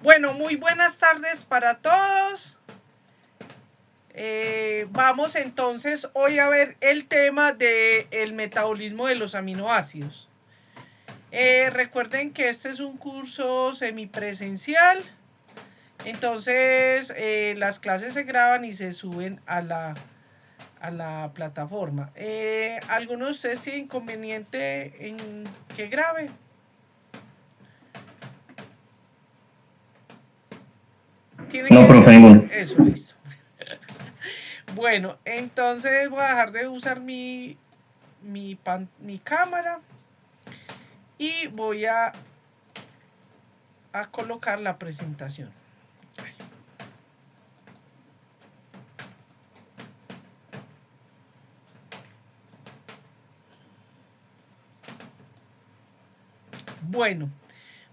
Bueno, muy buenas tardes para todos. Vamos entonces hoy a ver el tema del metabolismo de los aminoácidos. Recuerden que este es un curso semipresencial, entonces las clases se graban y se suben a la plataforma. ¿Alguno de ustedes tiene inconveniente en que grabe? Tiene No, que... profe, ninguno. Eso, listo. Bueno, entonces voy a dejar de usar mi cámara y voy a colocar la presentación. Bueno,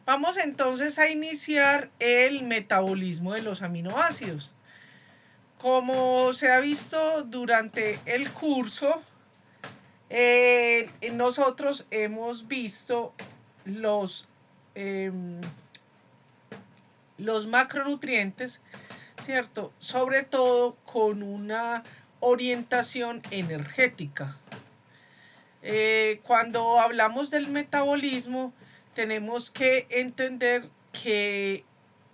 vamos entonces a iniciar el metabolismo de los aminoácidos. Como se ha visto durante el curso, nosotros hemos visto los, eh, los macronutrientes, ¿cierto? Sobre todo con una orientación energética. Cuando hablamos del metabolismo, tenemos que entender que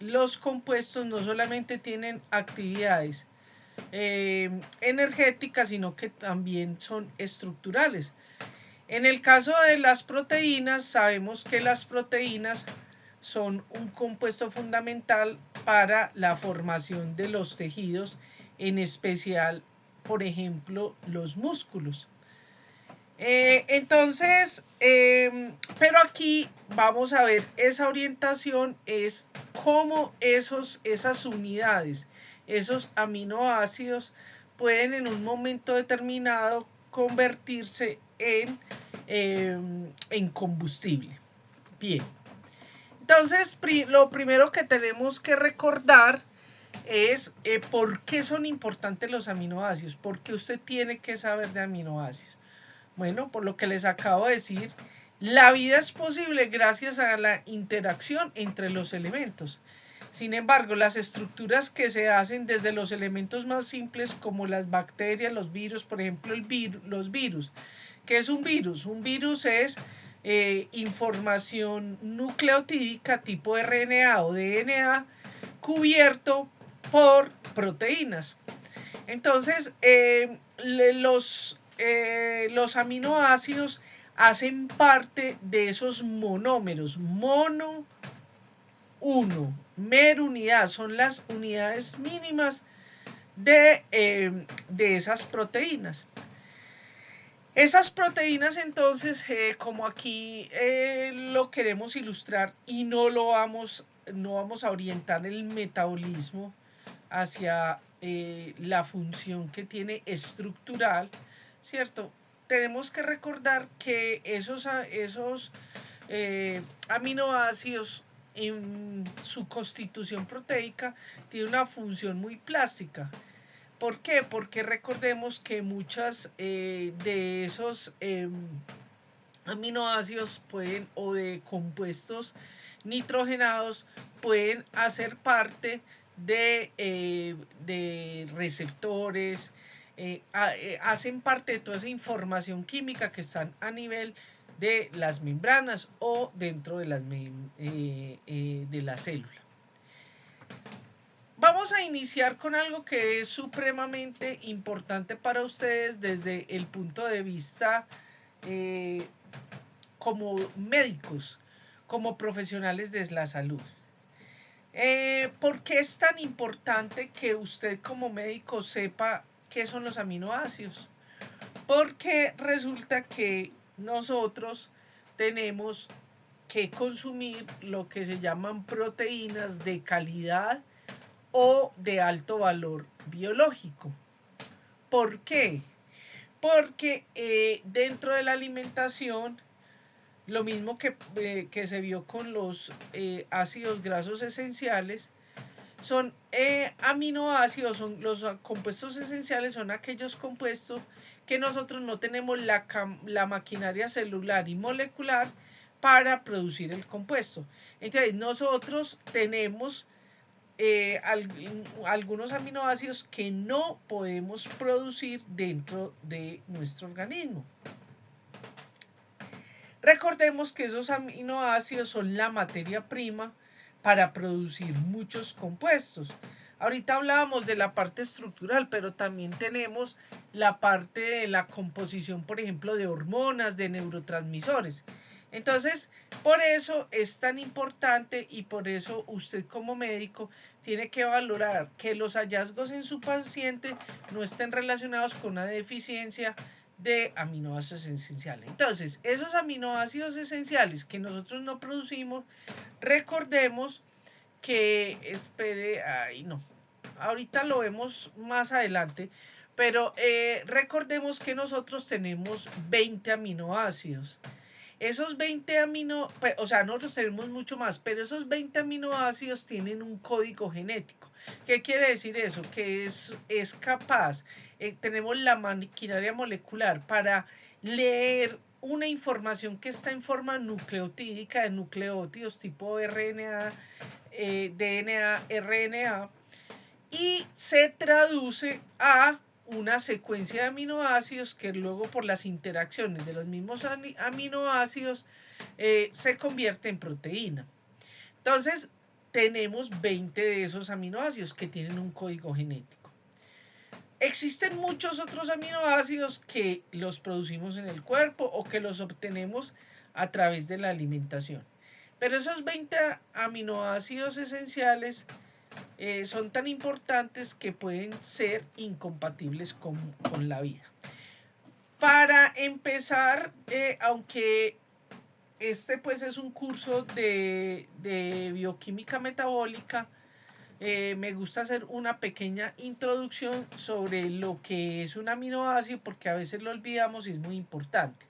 los compuestos no solamente tienen actividades energéticas, sino que también son estructurales. En el caso de las proteínas, sabemos que las proteínas son un compuesto fundamental para la formación de los tejidos, en especial, por ejemplo, los músculos. Pero aquí vamos a ver, esa orientación es cómo esas unidades, esos aminoácidos, pueden en un momento determinado convertirse en combustible. Bien, entonces lo primero que tenemos que recordar es por qué son importantes los aminoácidos, por qué usted tiene que saber de aminoácidos. Bueno, por lo que les acabo de decir, la vida es posible gracias a la interacción entre los elementos. Sin embargo, las estructuras que se hacen desde los elementos más simples como las bacterias, los virus, por ejemplo, los virus. ¿Qué es un virus? Un virus es información nucleotídica tipo RNA o DNA cubierto por proteínas. Entonces, los aminoácidos hacen parte de esos monómeros. Mono 1, mer unidad, son las unidades mínimas de esas proteínas. Esas proteínas entonces, como aquí lo queremos ilustrar y no vamos a orientar el metabolismo hacia la función que tiene estructural, ¿cierto? Tenemos que recordar que esos aminoácidos en su constitución proteica tienen una función muy plástica. ¿Por qué? Porque recordemos que muchas de esos aminoácidos pueden, o de compuestos nitrogenados, pueden hacer parte de receptores, hacen parte de toda esa información química que están a nivel de las membranas o dentro de la célula. Vamos a iniciar con algo que es supremamente importante para ustedes desde el punto de vista eh, como médicos, como profesionales de la salud. ¿Por qué es tan importante que usted como médico sepa qué son los aminoácidos? Porque resulta que nosotros tenemos que consumir lo que se llaman proteínas de calidad o de alto valor biológico. ¿Por qué? Porque dentro de la alimentación, lo mismo que se vio con los ácidos grasos esenciales, son aminoácidos, son los compuestos esenciales, son aquellos compuestos que nosotros no tenemos la maquinaria celular y molecular para producir el compuesto. Entonces nosotros tenemos algunos aminoácidos que no podemos producir dentro de nuestro organismo. Recordemos que esos aminoácidos son la materia prima para producir muchos compuestos. Ahorita hablábamos de la parte estructural, pero también tenemos la parte de la composición, por ejemplo, de hormonas, de neurotransmisores. Entonces, por eso es tan importante y por eso usted como médico tiene que valorar que los hallazgos en su paciente no estén relacionados con una deficiencia de aminoácidos esenciales. Entonces, esos aminoácidos esenciales que nosotros no producimos, recordemos que, ahorita lo vemos más adelante, pero recordemos que nosotros tenemos 20 aminoácidos. Esos 20 nosotros tenemos mucho más, pero esos 20 aminoácidos tienen un código genético. ¿Qué quiere decir eso? Que es capaz, tenemos la maquinaria molecular para leer una información que está en forma nucleotídica de nucleótidos tipo RNA, DNA, RNA, y se traduce a una secuencia de aminoácidos que luego por las interacciones de los mismos aminoácidos se convierte en proteína. Entonces tenemos 20 de esos aminoácidos que tienen un código genético. Existen muchos otros aminoácidos que los producimos en el cuerpo o que los obtenemos a través de la alimentación. Pero esos 20 aminoácidos esenciales son tan importantes que pueden ser incompatibles con la vida. Para empezar, aunque este pues es un curso de bioquímica metabólica, me gusta hacer una pequeña introducción sobre lo que es un aminoácido porque a veces lo olvidamos y es muy importante.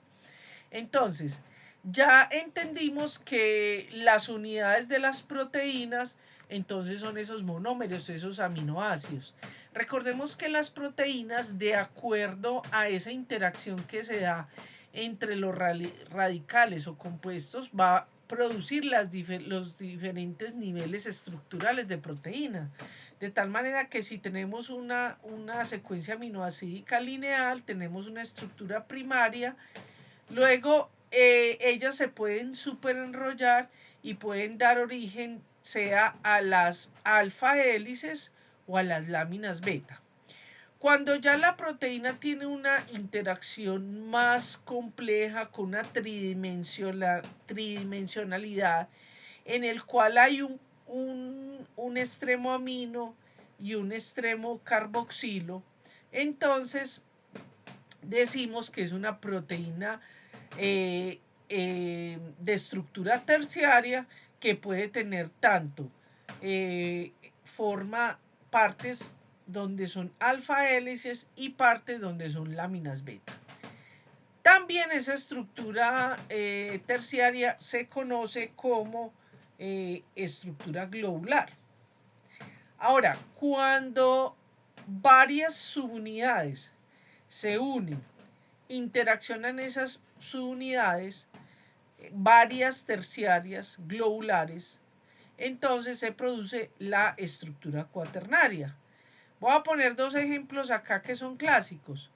Entonces, ya entendimos que las unidades de las proteínas entonces son esos monómeros, esos aminoácidos. Recordemos que las proteínas, de acuerdo a esa interacción que se da entre los radicales o compuestos, va a producir los diferentes niveles estructurales de proteína. De tal manera que si tenemos una secuencia aminoácidica lineal, tenemos una estructura primaria, luego ellas se pueden superenrollar y pueden dar origen sea a las alfa hélices o a las láminas beta. Cuando ya la proteína tiene una interacción más compleja con una tridimensionalidad en el cual hay un extremo amino y un extremo carboxilo, entonces decimos que es una proteína de estructura terciaria que puede tener tanto forma partes donde son alfa hélices y partes donde son láminas beta. También esa estructura terciaria se conoce como estructura globular. Ahora, cuando varias subunidades se unen, interaccionan esas subunidades, varias terciarias globulares, entonces se produce la estructura cuaternaria. Voy a poner dos ejemplos acá que son clásicos.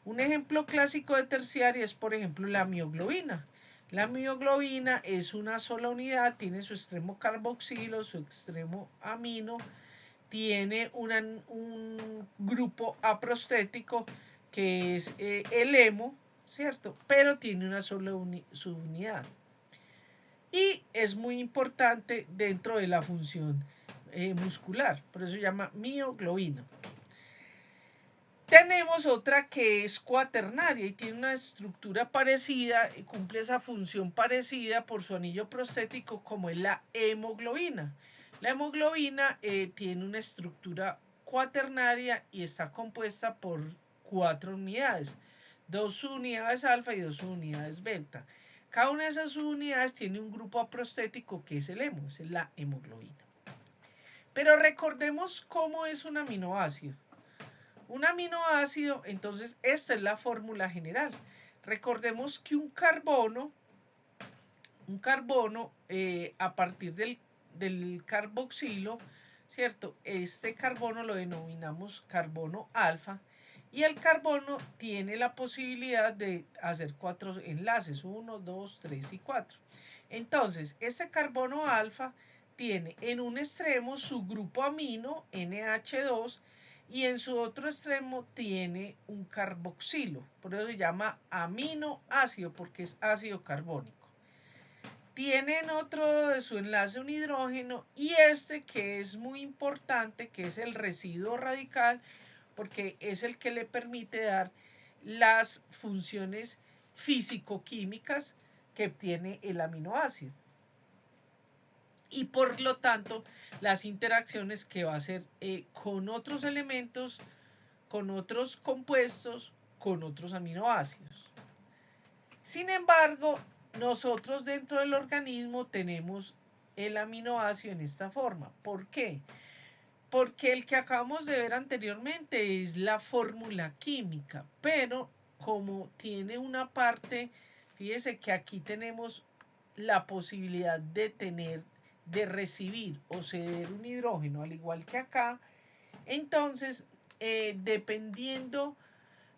Un ejemplo clásico de terciaria es, por ejemplo, la mioglobina. La mioglobina es una sola unidad, tiene su extremo carboxilo, su extremo amino, tiene un grupo aprostético que es el hemo, ¿cierto? Pero tiene una sola subunidad. Y es muy importante dentro de la función muscular, por eso se llama mioglobina. Tenemos otra que es cuaternaria y tiene una estructura parecida y cumple esa función parecida por su anillo prostético como es la hemoglobina. La hemoglobina tiene una estructura cuaternaria y está compuesta por 4 unidades, 2 unidades alfa y 2 unidades beta. Cada una de esas unidades tiene un grupo aprostético que es el hemo, es la hemoglobina. Pero recordemos cómo es un aminoácido. Un aminoácido, entonces esta es la fórmula general. Recordemos que un carbono un carbono a partir del carboxilo, ¿cierto? Este carbono lo denominamos carbono alfa y el carbono tiene la posibilidad de hacer 4 enlaces, 1, 2, 3 y 4. Entonces, este carbono alfa tiene en un extremo su grupo amino NH2 y en su otro extremo tiene un carboxilo, por eso se llama aminoácido porque es ácido carbónico. Tienen otro de su enlace un hidrógeno y este que es muy importante, que es el residuo radical, porque es el que le permite dar las funciones físico-químicas que tiene el aminoácido. Y por lo tanto, las interacciones que va a hacer con otros elementos, con otros compuestos, con otros aminoácidos. Sin embargo, nosotros dentro del organismo tenemos el aminoácido en esta forma. ¿Por qué? Porque el que acabamos de ver anteriormente es la fórmula química, pero como tiene una parte, fíjese que aquí tenemos la posibilidad de recibir o ceder un hidrógeno, al igual que acá, entonces, dependiendo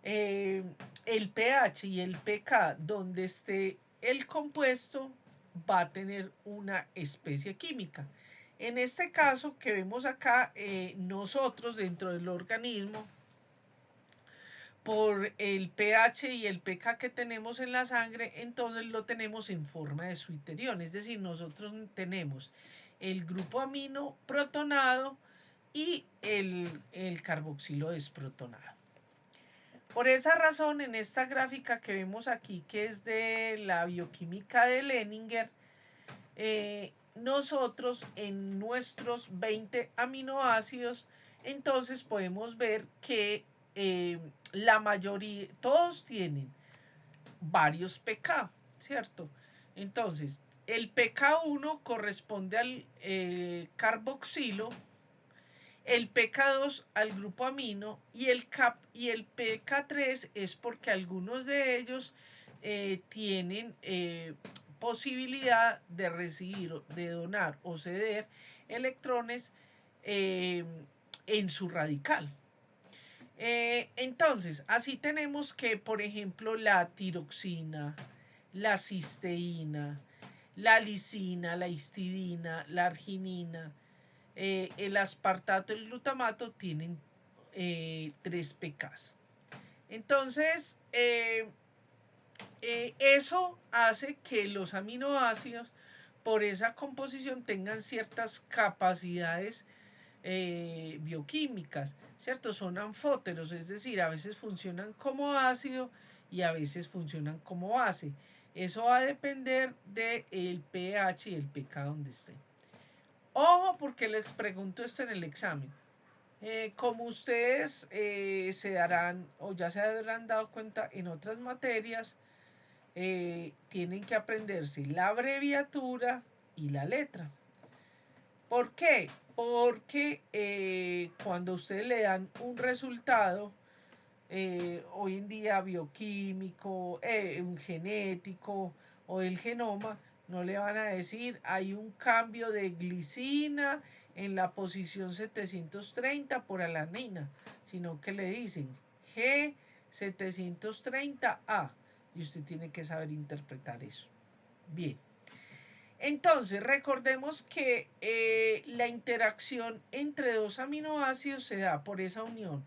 eh, el pH y el pK donde esté el compuesto, va a tener una especie química. En este caso que vemos acá, nosotros dentro del organismo, por el pH y el pK que tenemos en la sangre, entonces lo tenemos en forma de suiterión. Es decir, nosotros tenemos el grupo amino protonado y el carboxilo desprotonado. Por esa razón, en esta gráfica que vemos aquí, que es de la bioquímica de Leninger, nosotros en nuestros 20 aminoácidos, entonces podemos ver que la mayoría, todos tienen varios pK, ¿cierto? Entonces, el pK1 corresponde al carboxilo, el pK2 al grupo amino y el pK3 es porque algunos de ellos tienen posibilidad de recibir, de donar o ceder electrones en su radical. Entonces, así tenemos que, por ejemplo, la tiroxina, la cisteína, la lisina, la histidina, la arginina, el aspartato y el glutamato tienen 3 pKs. Entonces, eso hace que los aminoácidos, por esa composición, tengan ciertas capacidades bioquímicas, ¿cierto? Son anfóteros, es decir, a veces funcionan como ácido y a veces funcionan como base. Eso va a depender del pH y el pK donde estén. Ojo, porque les pregunto esto en el examen. Como ustedes se darán o ya se habrán dado cuenta en otras materias, tienen que aprenderse la abreviatura y la letra. ¿Por qué? Porque cuando ustedes le dan un resultado, hoy en día bioquímico, un genético o el genoma, no le van a decir hay un cambio de glicina en la posición 730 por alanina, sino que le dicen G730A y usted tiene que saber interpretar eso. Bien. Entonces, recordemos que la interacción entre dos aminoácidos se da por esa unión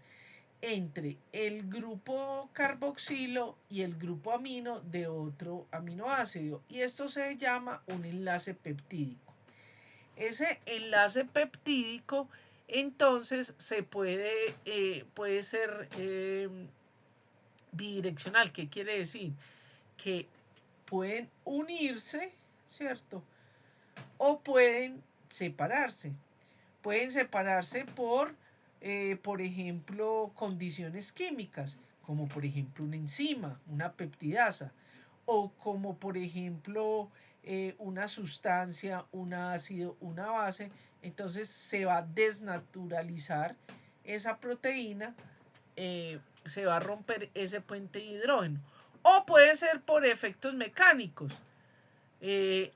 entre el grupo carboxilo y el grupo amino de otro aminoácido. Y esto se llama un enlace peptídico. Ese enlace peptídico entonces puede ser bidireccional. ¿Qué quiere decir? Que pueden unirse, ¿cierto? O pueden separarse. Pueden separarse por ejemplo, condiciones químicas, como por ejemplo una enzima, una peptidasa, o como por ejemplo una sustancia, un ácido, una base. Entonces se va a desnaturalizar esa proteína, se va a romper ese puente de hidrógeno. O puede ser por efectos mecánicos.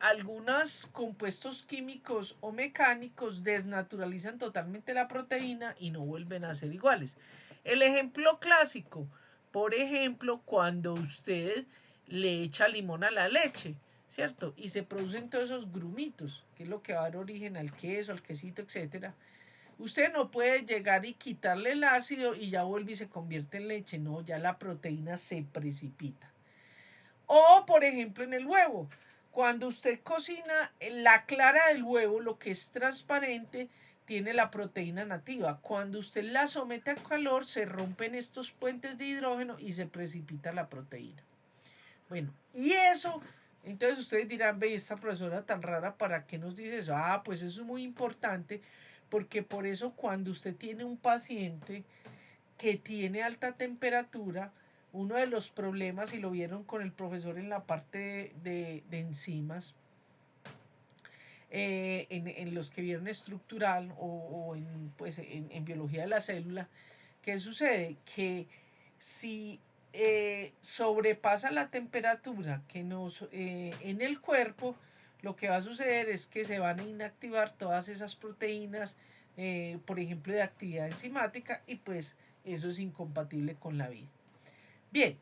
Algunos compuestos químicos o mecánicos desnaturalizan totalmente la proteína y no vuelven a ser iguales. El ejemplo clásico, por ejemplo, cuando usted le echa limón a la leche, ¿cierto? Y se producen todos esos grumitos, que es lo que va a dar origen al queso, al quesito, etcétera. Usted no puede llegar y quitarle el ácido y ya vuelve y se convierte en leche. No, ya la proteína se precipita. O, por ejemplo, en el huevo. Cuando usted cocina la clara del huevo, lo que es transparente, tiene la proteína nativa. Cuando usted la somete a calor, se rompen estos puentes de hidrógeno y se precipita la proteína. Bueno, y eso, entonces ustedes dirán, ve, esta profesora tan rara, ¿para qué nos dice eso? Ah, pues eso es muy importante, porque por eso cuando usted tiene un paciente que tiene alta temperatura, uno de los problemas, y lo vieron con el profesor en la parte de enzimas, en los que vieron estructural o pues en biología de la célula, ¿qué sucede? Que si sobrepasa la temperatura que nos en el cuerpo, lo que va a suceder es que se van a inactivar todas esas proteínas, por ejemplo, de actividad enzimática, y pues eso es incompatible con la vida. Bien,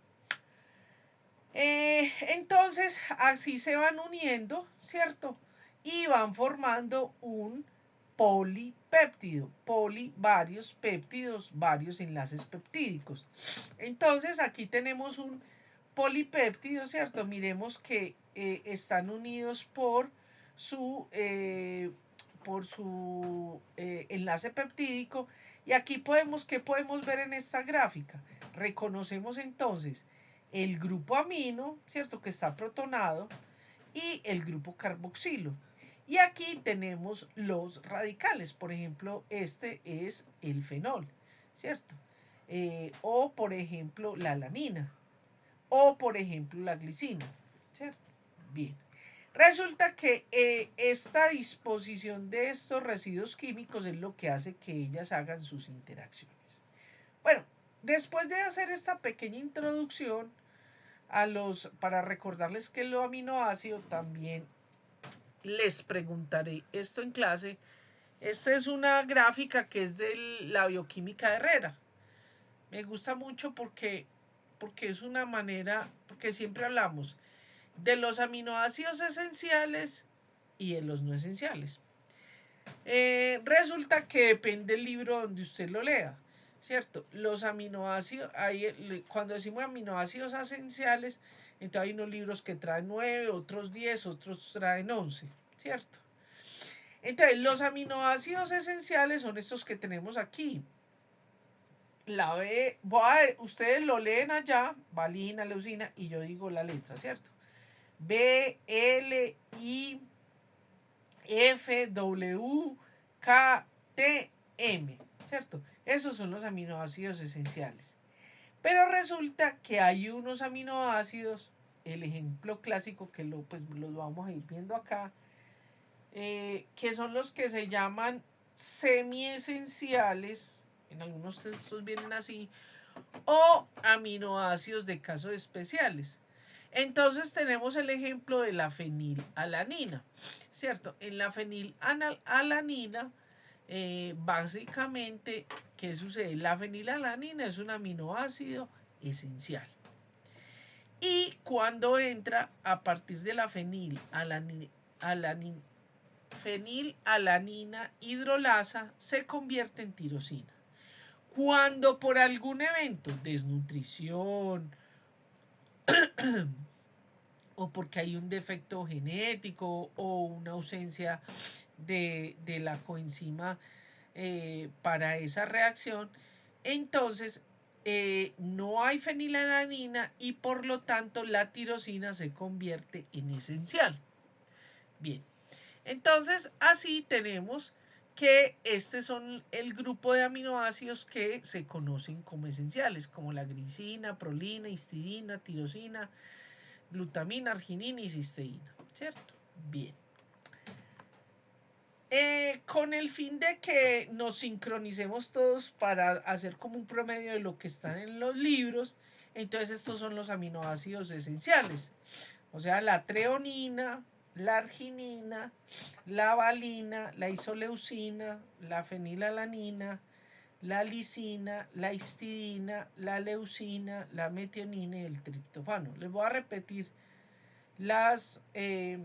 entonces así se van uniendo, ¿cierto? Y van formando un polipéptido, varios péptidos, varios enlaces peptídicos. Entonces aquí tenemos un polipéptido, ¿cierto? Miremos que están unidos por su enlace peptídico. Y aquí ¿qué podemos ver en esta gráfica? Reconocemos entonces el grupo amino, ¿cierto? Que está protonado, y el grupo carboxilo. Y aquí tenemos los radicales. Por ejemplo, este es el fenol, ¿cierto? O por ejemplo la alanina. O por ejemplo la glicina, ¿cierto? Bien. Resulta que esta disposición de estos residuos químicos es lo que hace que ellas hagan sus interacciones. Bueno, después de hacer esta pequeña introducción, para recordarles que los aminoácidos, también les preguntaré esto en clase. Esta es una gráfica que es de la bioquímica de Herrera. Me gusta mucho porque es una manera, porque siempre hablamos de los aminoácidos esenciales y de los no esenciales. Resulta que depende del libro donde usted lo lea, ¿cierto? Los aminoácidos, cuando decimos aminoácidos esenciales, entonces hay unos libros que traen 9, otros 10, otros traen 11, ¿cierto? Entonces, los aminoácidos esenciales son estos que tenemos aquí. Ustedes lo leen allá, valina, leucina, y yo digo la letra, ¿cierto? B, L, I, F, W, K, T, M, ¿cierto? Esos son los aminoácidos esenciales. Pero resulta que hay unos aminoácidos, el ejemplo clásico que pues los vamos a ir viendo acá, que son los que se llaman semiesenciales, en algunos textos vienen así, o aminoácidos de casos especiales. Entonces tenemos el ejemplo de la fenilalanina, ¿cierto? En la fenilalanina, básicamente, ¿qué sucede? La fenilalanina es un aminoácido esencial. Y cuando entra a partir de la fenilalanina hidrolasa, se convierte en tirosina. Cuando por algún evento, desnutrición, o porque hay un defecto genético o una ausencia de la coenzima para esa reacción, entonces no hay fenilalanina y por lo tanto la tirosina se convierte en esencial. Bien, entonces así tenemos que este son el grupo de aminoácidos que se conocen como esenciales, como la glicina, prolina, histidina, tirosina, glutamina, arginina y cisteína, ¿cierto? Bien. Con el fin de que nos sincronicemos todos para hacer como un promedio de lo que están en los libros, entonces estos son los aminoácidos esenciales. O sea, la treonina, la arginina, la valina, la isoleucina, la fenilalanina, la lisina, la histidina, la leucina, la metionina y el triptofano. Les voy a repetir las, eh,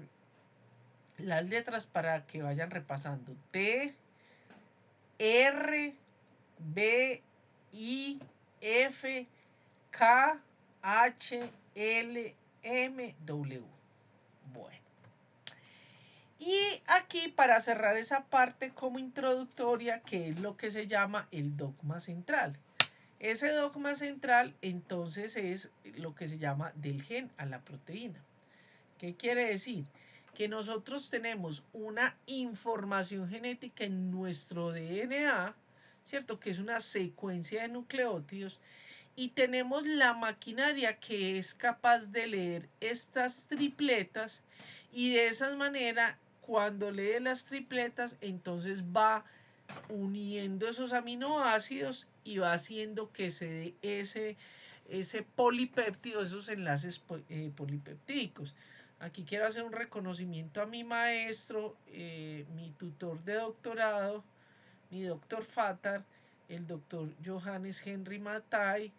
las letras para que vayan repasando. T, R, B, I, F, K, H, L, M, W. Bueno. Y aquí para cerrar esa parte como introductoria, que es lo que se llama el dogma central. Ese dogma central entonces es lo que se llama del gen a la proteína. ¿Qué quiere decir? Que nosotros tenemos una información genética en nuestro DNA, ¿cierto? Que es una secuencia de nucleótidos y tenemos la maquinaria que es capaz de leer estas tripletas y de esa manera cuando lee las tripletas entonces va uniendo esos aminoácidos y va haciendo que se dé ese polipéptido, esos enlaces polipeptídicos. Aquí quiero hacer un reconocimiento a mi maestro, mi tutor de doctorado, mi doctor Fatar, el doctor Johannes Henry Mattei,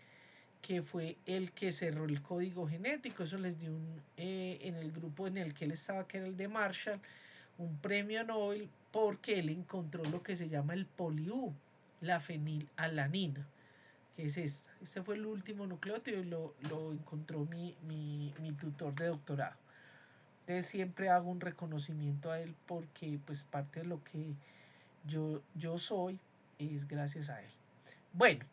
que fue el que cerró el código genético. Eso les dio en el grupo en el que él estaba, que era el de Marshall, un premio Nobel porque él encontró lo que se llama el poli-U, la fenilalanina, que es esta. Este fue el último nucleótido y lo encontró mi tutor de doctorado. Entonces siempre hago un reconocimiento a él porque pues parte de lo que yo soy es gracias a él. Bueno,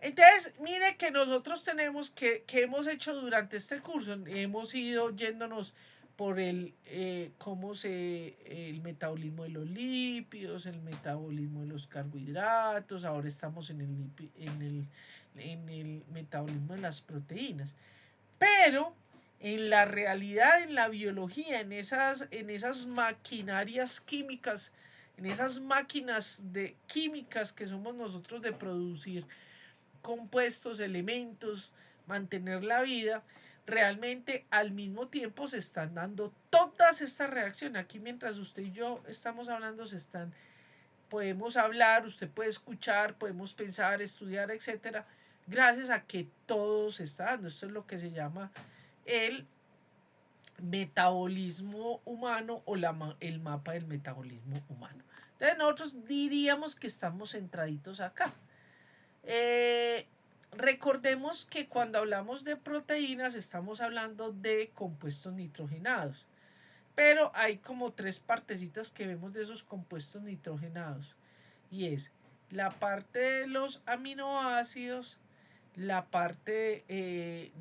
entonces, mire que nosotros tenemos que hemos hecho durante este curso, hemos ido yéndonos por el metabolismo de los lípidos, el metabolismo de los carbohidratos, ahora estamos en el metabolismo de las proteínas. Pero en la realidad, en la biología, en esas maquinarias químicas, en esas máquinas químicas que somos nosotros de producir compuestos, elementos, mantener la vida, realmente al mismo tiempo se están dando todas estas reacciones. Aquí mientras usted y yo estamos hablando, podemos hablar, usted puede escuchar, podemos pensar, estudiar, etcétera, gracias a que todo se está dando. Esto es lo que se llama el metabolismo humano o el mapa del metabolismo humano. Entonces nosotros diríamos que estamos centraditos acá. Recordemos que cuando hablamos de proteínas estamos hablando de compuestos nitrogenados, pero hay como tres partecitas que vemos de esos compuestos nitrogenados y es la parte de los aminoácidos, la parte de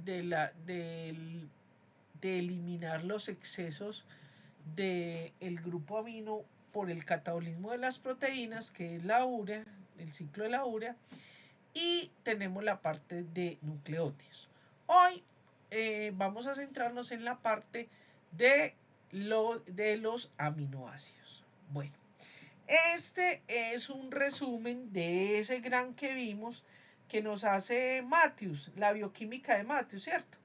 eliminar los excesos del grupo amino por el catabolismo de las proteínas, que es la urea, el ciclo de la urea, y tenemos la parte de nucleótidos. Hoy vamos a centrarnos en la parte de los aminoácidos. Bueno, este es un resumen de ese gran que vimos que nos hace Matthews, la bioquímica de Matthews, ¿cierto?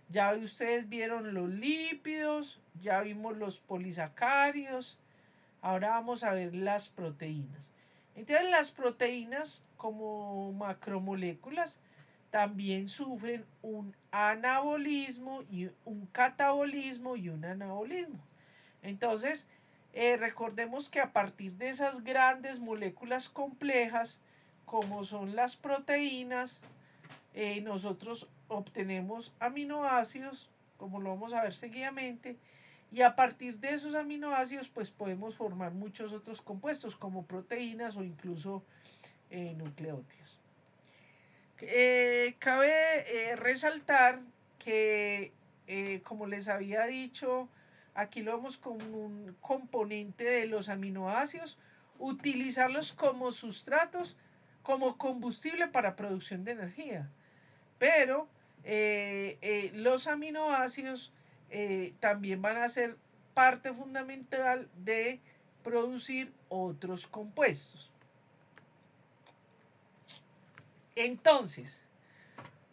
Ya ustedes vieron los lípidos, ya vimos los polisacáridos, ahora vamos a ver las proteínas. Entonces las proteínas como macromoléculas también sufren un anabolismo y un catabolismo y un anabolismo. Entonces recordemos que a partir de esas grandes moléculas complejas como son las proteínas, nosotros obtenemos aminoácidos, como lo vamos a ver seguidamente, y a partir de esos aminoácidos pues podemos formar muchos otros compuestos como proteínas o incluso nucleótidos. Cabe resaltar que como les había dicho, aquí lo vemos como un componente de los aminoácidos, utilizarlos como sustratos, como combustible para producción de energía. Pero los aminoácidos también van a ser parte fundamental de producir otros compuestos. Entonces,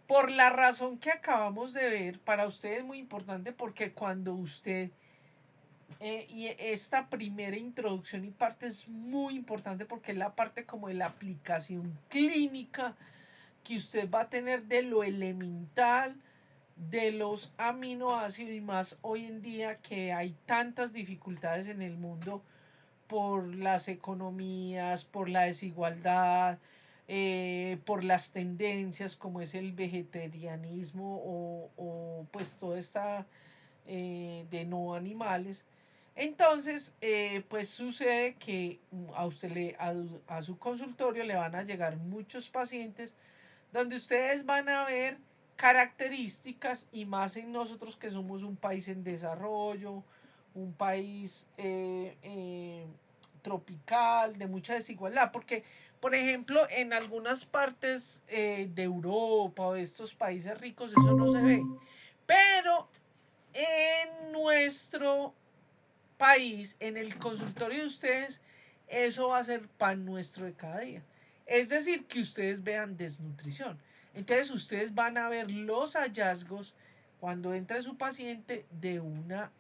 por la razón que acabamos de ver, para usted es muy importante porque cuando usted y esta primera introducción y parte es muy importante porque es la parte como de la aplicación clínica que usted va a tener de lo elemental de los aminoácidos y más hoy en día que hay tantas dificultades en el mundo por las economías, por la desigualdad, por las tendencias como es el vegetarianismo o pues toda esta de no animales. Entonces, pues sucede que a usted a su consultorio le van a llegar muchos pacientes donde ustedes van a ver características y más en nosotros que somos un país en desarrollo, un país tropical, de mucha desigualdad, porque por ejemplo en algunas partes de Europa o de estos países ricos eso no se ve, pero en nuestro país, en el consultorio de ustedes, eso va a ser pan nuestro de cada día. Es decir, que ustedes vean desnutrición. Entonces ustedes van a ver los hallazgos cuando entre su paciente de una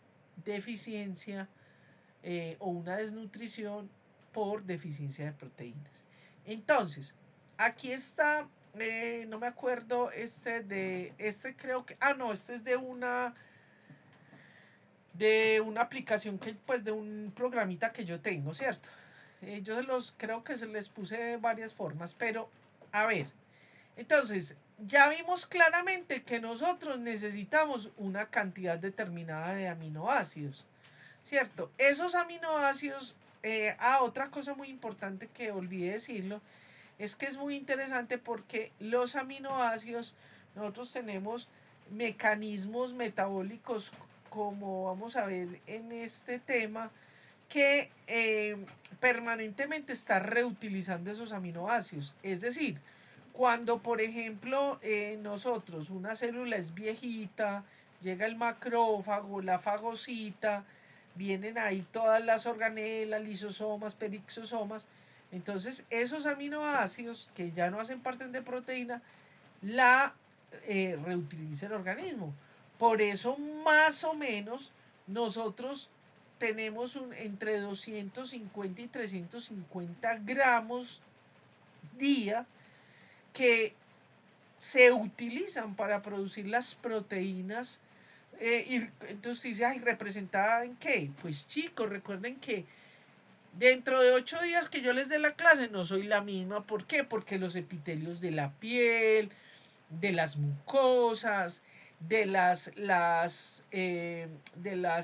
deficiencia o una desnutrición por deficiencia de proteínas. Entonces, aquí está, no me acuerdo, este creo que, no, este es de una aplicación que, pues de un programita que yo tengo, ¿cierto? Yo creo que se les puse varias formas, pero a ver, entonces ya vimos claramente que nosotros necesitamos una cantidad determinada de aminoácidos, ¿cierto? Esos aminoácidos, otra cosa muy importante que olvidé decirlo, es que es muy interesante porque los aminoácidos, nosotros tenemos mecanismos metabólicos, como vamos a ver en este tema, que permanentemente está reutilizando esos aminoácidos. Es decir, cuando por ejemplo nosotros, una célula es viejita, llega el macrófago, la fagocita, vienen ahí todas las organelas, lisosomas, perixosomas. Entonces esos aminoácidos que ya no hacen parte de proteína, la reutiliza el organismo. Por eso más o menos nosotros tenemos entre 250 y 350 gramos día que se utilizan para producir las proteínas. Y entonces dice, ay, ¿representada en qué? Pues chicos, recuerden que dentro de 8 días que yo les dé la clase no soy la misma. ¿Por qué? Porque los epitelios de la piel, de las mucosas, de las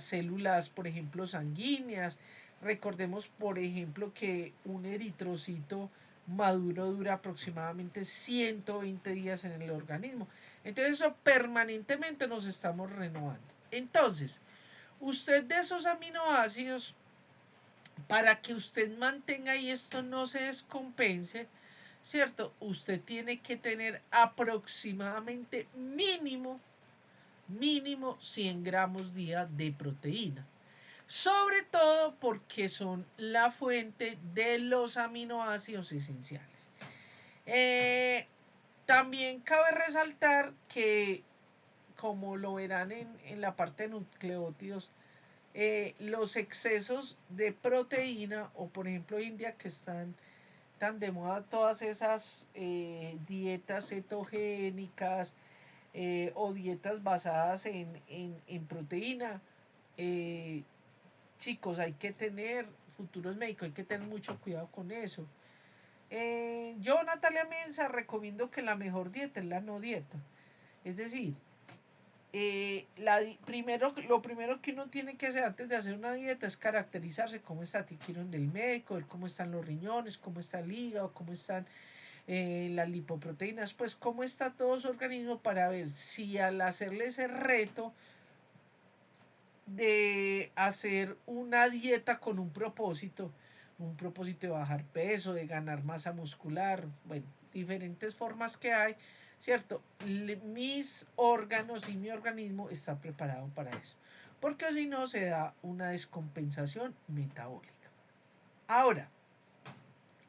células, por ejemplo, sanguíneas. Recordemos, por ejemplo, que un eritrocito maduro dura aproximadamente 120 días en el organismo. Entonces eso permanentemente nos estamos renovando. Entonces, usted de esos aminoácidos, para que usted mantenga y esto no se descompense, ¿cierto? Usted tiene que tener aproximadamente mínimo 100 gramos día de proteína. Sobre todo porque son la fuente de los aminoácidos esenciales. Eh, También cabe resaltar que, como lo verán en la parte de nucleótidos, los excesos de proteína, o por ejemplo hoy en día que están tan de moda todas esas dietas cetogénicas o dietas basadas en proteína, eh, chicos, hay que tener, futuros médicos, hay que tener mucho cuidado con eso. Yo, Natalia Mensa, recomiendo que la mejor dieta es la no dieta. Es decir, lo primero que uno tiene que hacer antes de hacer una dieta es caracterizarse cómo está el del médico, ver cómo están los riñones, cómo está el hígado, cómo están las lipoproteínas, pues cómo está todo su organismo para ver si al hacerle ese reto de hacer una dieta con un propósito de bajar peso, de ganar masa muscular, bueno, diferentes formas que hay, ¿cierto? Mis órganos y mi organismo está preparado para eso, porque si no se da una descompensación metabólica. Ahora,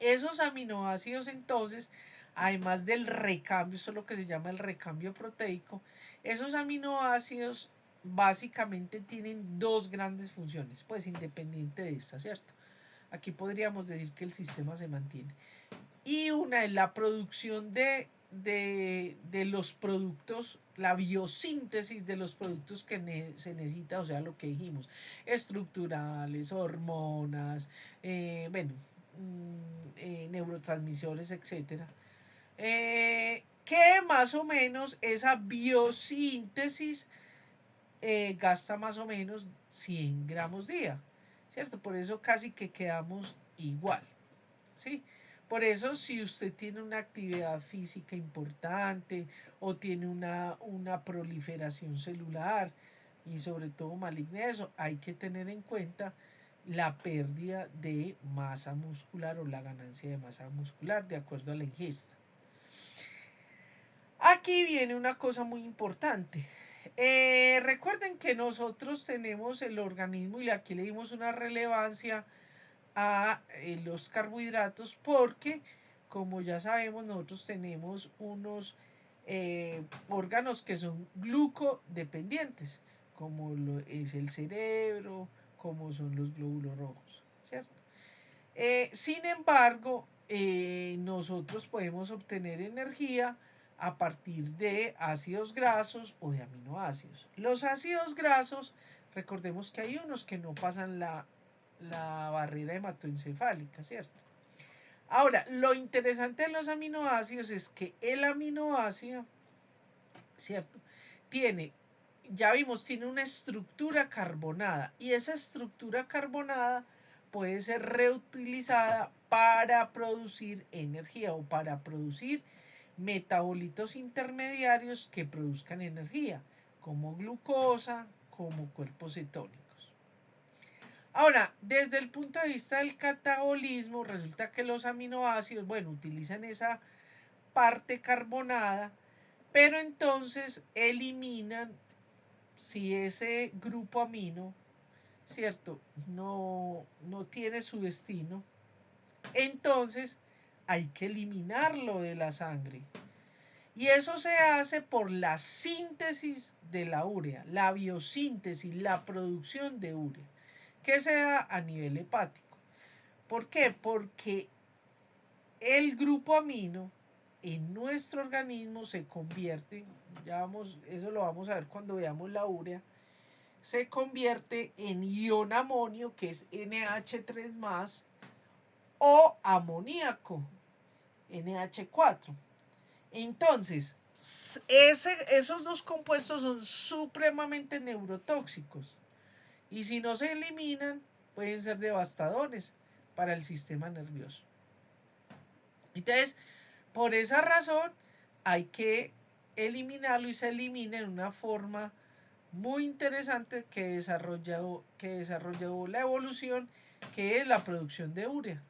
esos aminoácidos entonces, además del recambio, eso es lo que se llama el recambio proteico, esos aminoácidos básicamente tienen dos grandes funciones, pues independiente de esta, ¿cierto? Aquí podríamos decir que el sistema se mantiene. Y una es la producción de los productos, la biosíntesis de los productos que se necesita, o sea, lo que dijimos, estructurales, hormonas, bueno, neurotransmisores, etcétera. Que más o menos esa biosíntesis gasta más o menos 100 gramos día, ¿cierto? Por eso casi que quedamos igual, ¿sí? Por eso si usted tiene una actividad física importante o tiene una proliferación celular y sobre todo maligna, eso hay que tener en cuenta la pérdida de masa muscular o la ganancia de masa muscular de acuerdo a la ingesta. Aquí viene una cosa muy importante. Recuerden que nosotros tenemos el organismo y aquí le dimos una relevancia a los carbohidratos porque, como ya sabemos, nosotros tenemos unos órganos que son glucodependientes, como lo es el cerebro, como son los glóbulos rojos, ¿cierto? Sin embargo, nosotros podemos obtener energía a partir de ácidos grasos o de aminoácidos. Los ácidos grasos, recordemos que hay unos que no pasan la barrera hematoencefálica, ¿cierto? Ahora, lo interesante de los aminoácidos es que el aminoácido, ¿cierto? Tiene, ya vimos, tiene una estructura carbonada y esa estructura carbonada puede ser reutilizada para producir energía o para producir metabolitos intermediarios que produzcan energía, como glucosa, como cuerpos cetónicos. Ahora, desde el punto de vista del catabolismo, resulta que los aminoácidos, bueno, utilizan esa parte carbonada, pero entonces eliminan, si ese grupo amino, ¿cierto? No tiene su destino, entonces hay que eliminarlo de la sangre. Y eso se hace por la síntesis de la urea, la biosíntesis, la producción de urea, que se da a nivel hepático. ¿Por qué? Porque el grupo amino en nuestro organismo se convierte, ya vamos, eso lo vamos a ver cuando veamos la urea, se convierte en ion amonio, que es NH3+, o amoníaco, NH4. Entonces, esos dos compuestos son supremamente neurotóxicos y si no se eliminan pueden ser devastadores para el sistema nervioso. Entonces, por esa razón hay que eliminarlo y se elimina en una forma muy interesante que desarrolló la evolución, que es la producción de urea.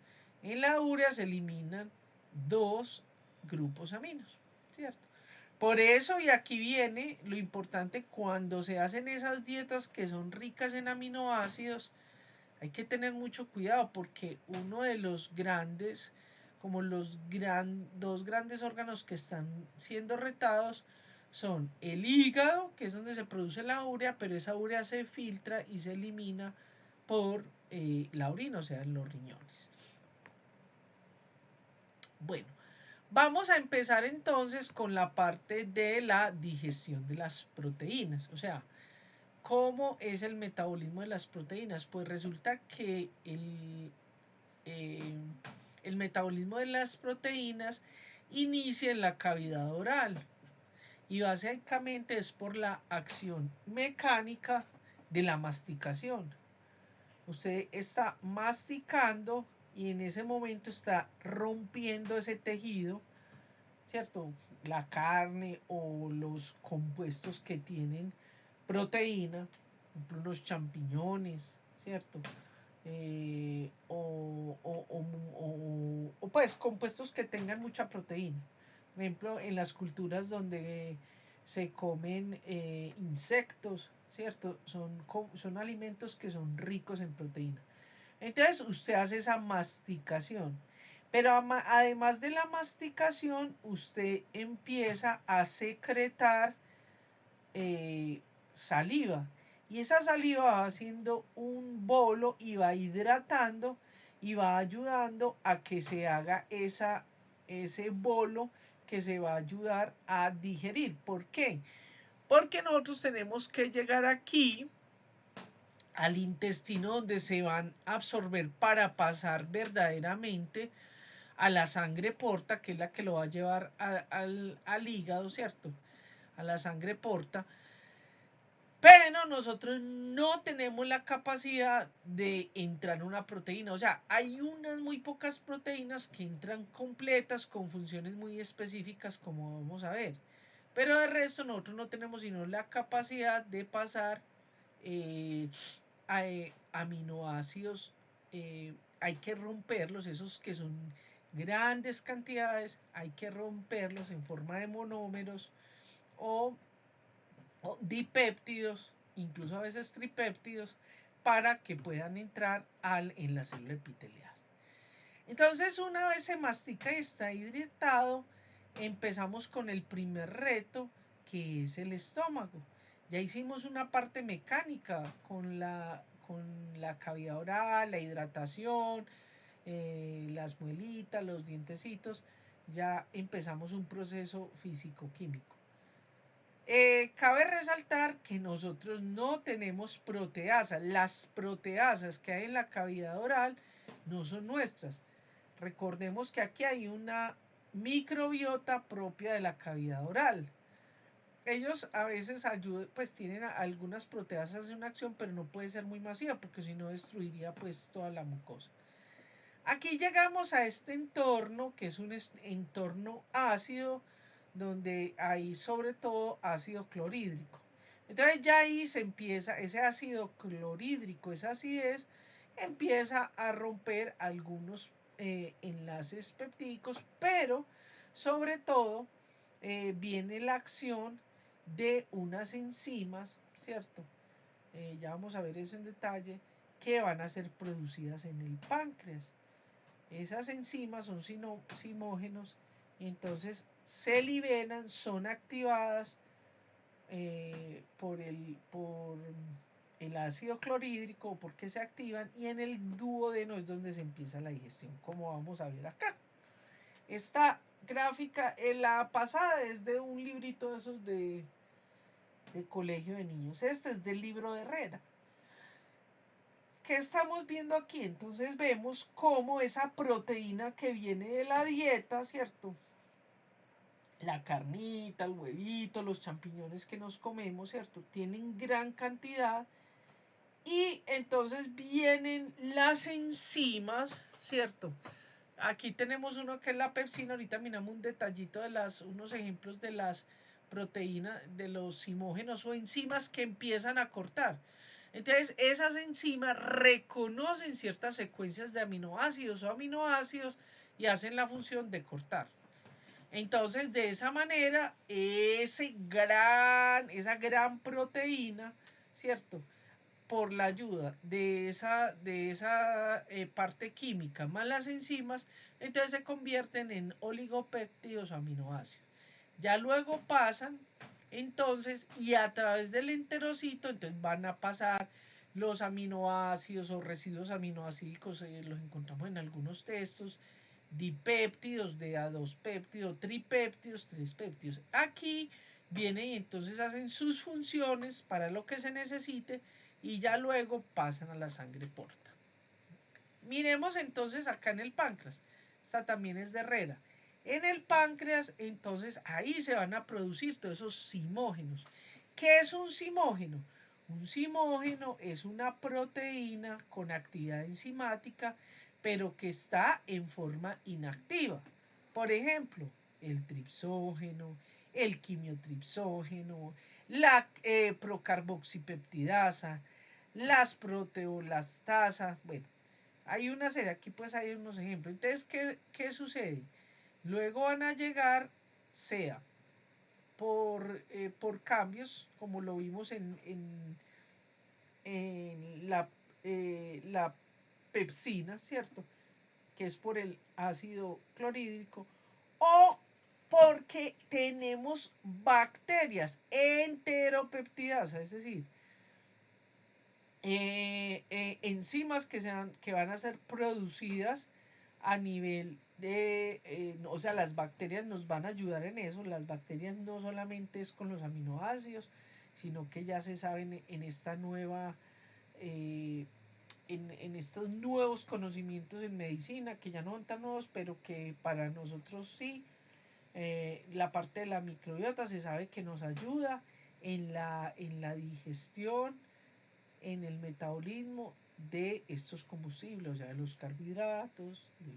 En la urea se eliminan dos grupos aminos, ¿cierto? Por eso, y aquí viene lo importante, cuando se hacen esas dietas que son ricas en aminoácidos, hay que tener mucho cuidado porque uno de los grandes, como dos grandes órganos que están siendo retados son el hígado, que es donde se produce la urea, pero esa urea se filtra y se elimina por la orina, o sea, en los riñones. Bueno, vamos a empezar entonces con la parte de la digestión de las proteínas, o sea, ¿cómo es el metabolismo de las proteínas? Pues resulta que el metabolismo de las proteínas inicia en la cavidad oral y básicamente es por la acción mecánica de la masticación. Usted está masticando y en ese momento está rompiendo ese tejido, ¿cierto? La carne o los compuestos que tienen proteína, por ejemplo, unos champiñones, ¿cierto? O pues compuestos que tengan mucha proteína. Por ejemplo, en las culturas donde se comen insectos, ¿cierto? Son alimentos que son ricos en proteína. Entonces usted hace esa masticación. Pero además de la masticación, usted empieza a secretar saliva. Y esa saliva va haciendo un bolo y va hidratando y va ayudando a que se haga ese bolo que se va a ayudar a digerir. ¿Por qué? Porque nosotros tenemos que llegar aquí al intestino donde se van a absorber para pasar verdaderamente a la sangre porta, que es la que lo va a llevar al hígado, ¿cierto? A la sangre porta. Pero nosotros no tenemos la capacidad de entrar una proteína. O sea, hay unas muy pocas proteínas que entran completas con funciones muy específicas, como vamos a ver. Pero de resto nosotros no tenemos sino la capacidad de pasar eh, aminoácidos. Hay que romperlos, esos que son grandes cantidades, hay que romperlos en forma de monómeros o dipéptidos, incluso a veces tripéptidos, para que puedan entrar en la célula epitelial. Entonces, una vez se mastica y está hidratado, empezamos con el primer reto, que es el estómago. Ya hicimos una parte mecánica con la cavidad oral, la hidratación, las muelitas, los dientecitos. Ya empezamos un proceso físico-químico. Cabe resaltar que nosotros no tenemos proteasas. Las proteasas que hay en la cavidad oral no son nuestras. Recordemos que aquí hay una microbiota propia de la cavidad oral. Ellos a veces ayudan, pues tienen algunas proteasas en una acción, pero no puede ser muy masiva porque si no destruiría pues toda la mucosa. Aquí llegamos a este entorno que es un entorno ácido donde hay sobre todo ácido clorhídrico. Entonces ya ahí se empieza ese ácido clorhídrico, esa acidez, empieza a romper algunos enlaces peptídicos, pero sobre todo viene la acción de unas enzimas, ¿cierto? Ya vamos a ver eso en detalle, que van a ser producidas en el páncreas. Esas enzimas son simógenos y entonces se liberan, son activadas por el ácido clorhídrico, porque se activan, y en el duodeno es donde se empieza la digestión, como vamos a ver acá. Esta gráfica, la pasada es de un librito de esos de colegio de niños. Este es del libro de Herrera. ¿Qué estamos viendo aquí? Entonces vemos cómo esa proteína que viene de la dieta, ¿cierto? La carnita, el huevito, los champiñones que nos comemos, ¿cierto? Tienen gran cantidad y entonces vienen las enzimas, ¿cierto? Aquí tenemos uno que es la pepsina, ahorita miramos un detallito de unos ejemplos de las proteínas, de los simógenos o enzimas que empiezan a cortar. Entonces, esas enzimas reconocen ciertas secuencias de aminoácidos o aminoácidos y hacen la función de cortar. Entonces, de esa manera, esa gran proteína, ¿cierto? Por la ayuda de esa parte química más las enzimas, entonces se convierten en oligopéptidos o aminoácidos. Ya luego pasan entonces y a través del enterocito entonces van a pasar los aminoácidos o residuos aminoácidos, los encontramos en algunos textos, dipéptidos, de A2 péptidos, tripéptidos, 3 péptidos. Aquí vienen y entonces hacen sus funciones para lo que se necesite y ya luego pasan a la sangre porta. Miremos entonces acá en el páncreas. Esta también es de Herrera. En el páncreas, entonces ahí se van a producir todos esos simógenos. ¿Qué es un simógeno? Un simógeno es una proteína con actividad enzimática, pero que está en forma inactiva. Por ejemplo, el tripsógeno, el quimiotripsógeno, la procarboxipeptidasa, las proteolastasa. Bueno, hay una serie, aquí pues hay unos ejemplos. Entonces, ¿qué sucede? Luego van a llegar, sea por cambios, como lo vimos en la pepsina, ¿cierto? Que es por el ácido clorhídrico, o porque tenemos bacterias enteropeptidasas, es decir, enzimas que van a ser producidas a nivel de, o sea, las bacterias nos van a ayudar en eso. Las bacterias no solamente es con los aminoácidos, sino que ya se saben en esta nueva, en estos nuevos conocimientos en medicina, que ya no son tan nuevos, pero que para nosotros sí, la parte de la microbiota se sabe que nos ayuda en la digestión, en el metabolismo de estos combustibles, o sea, de los carbohidratos, de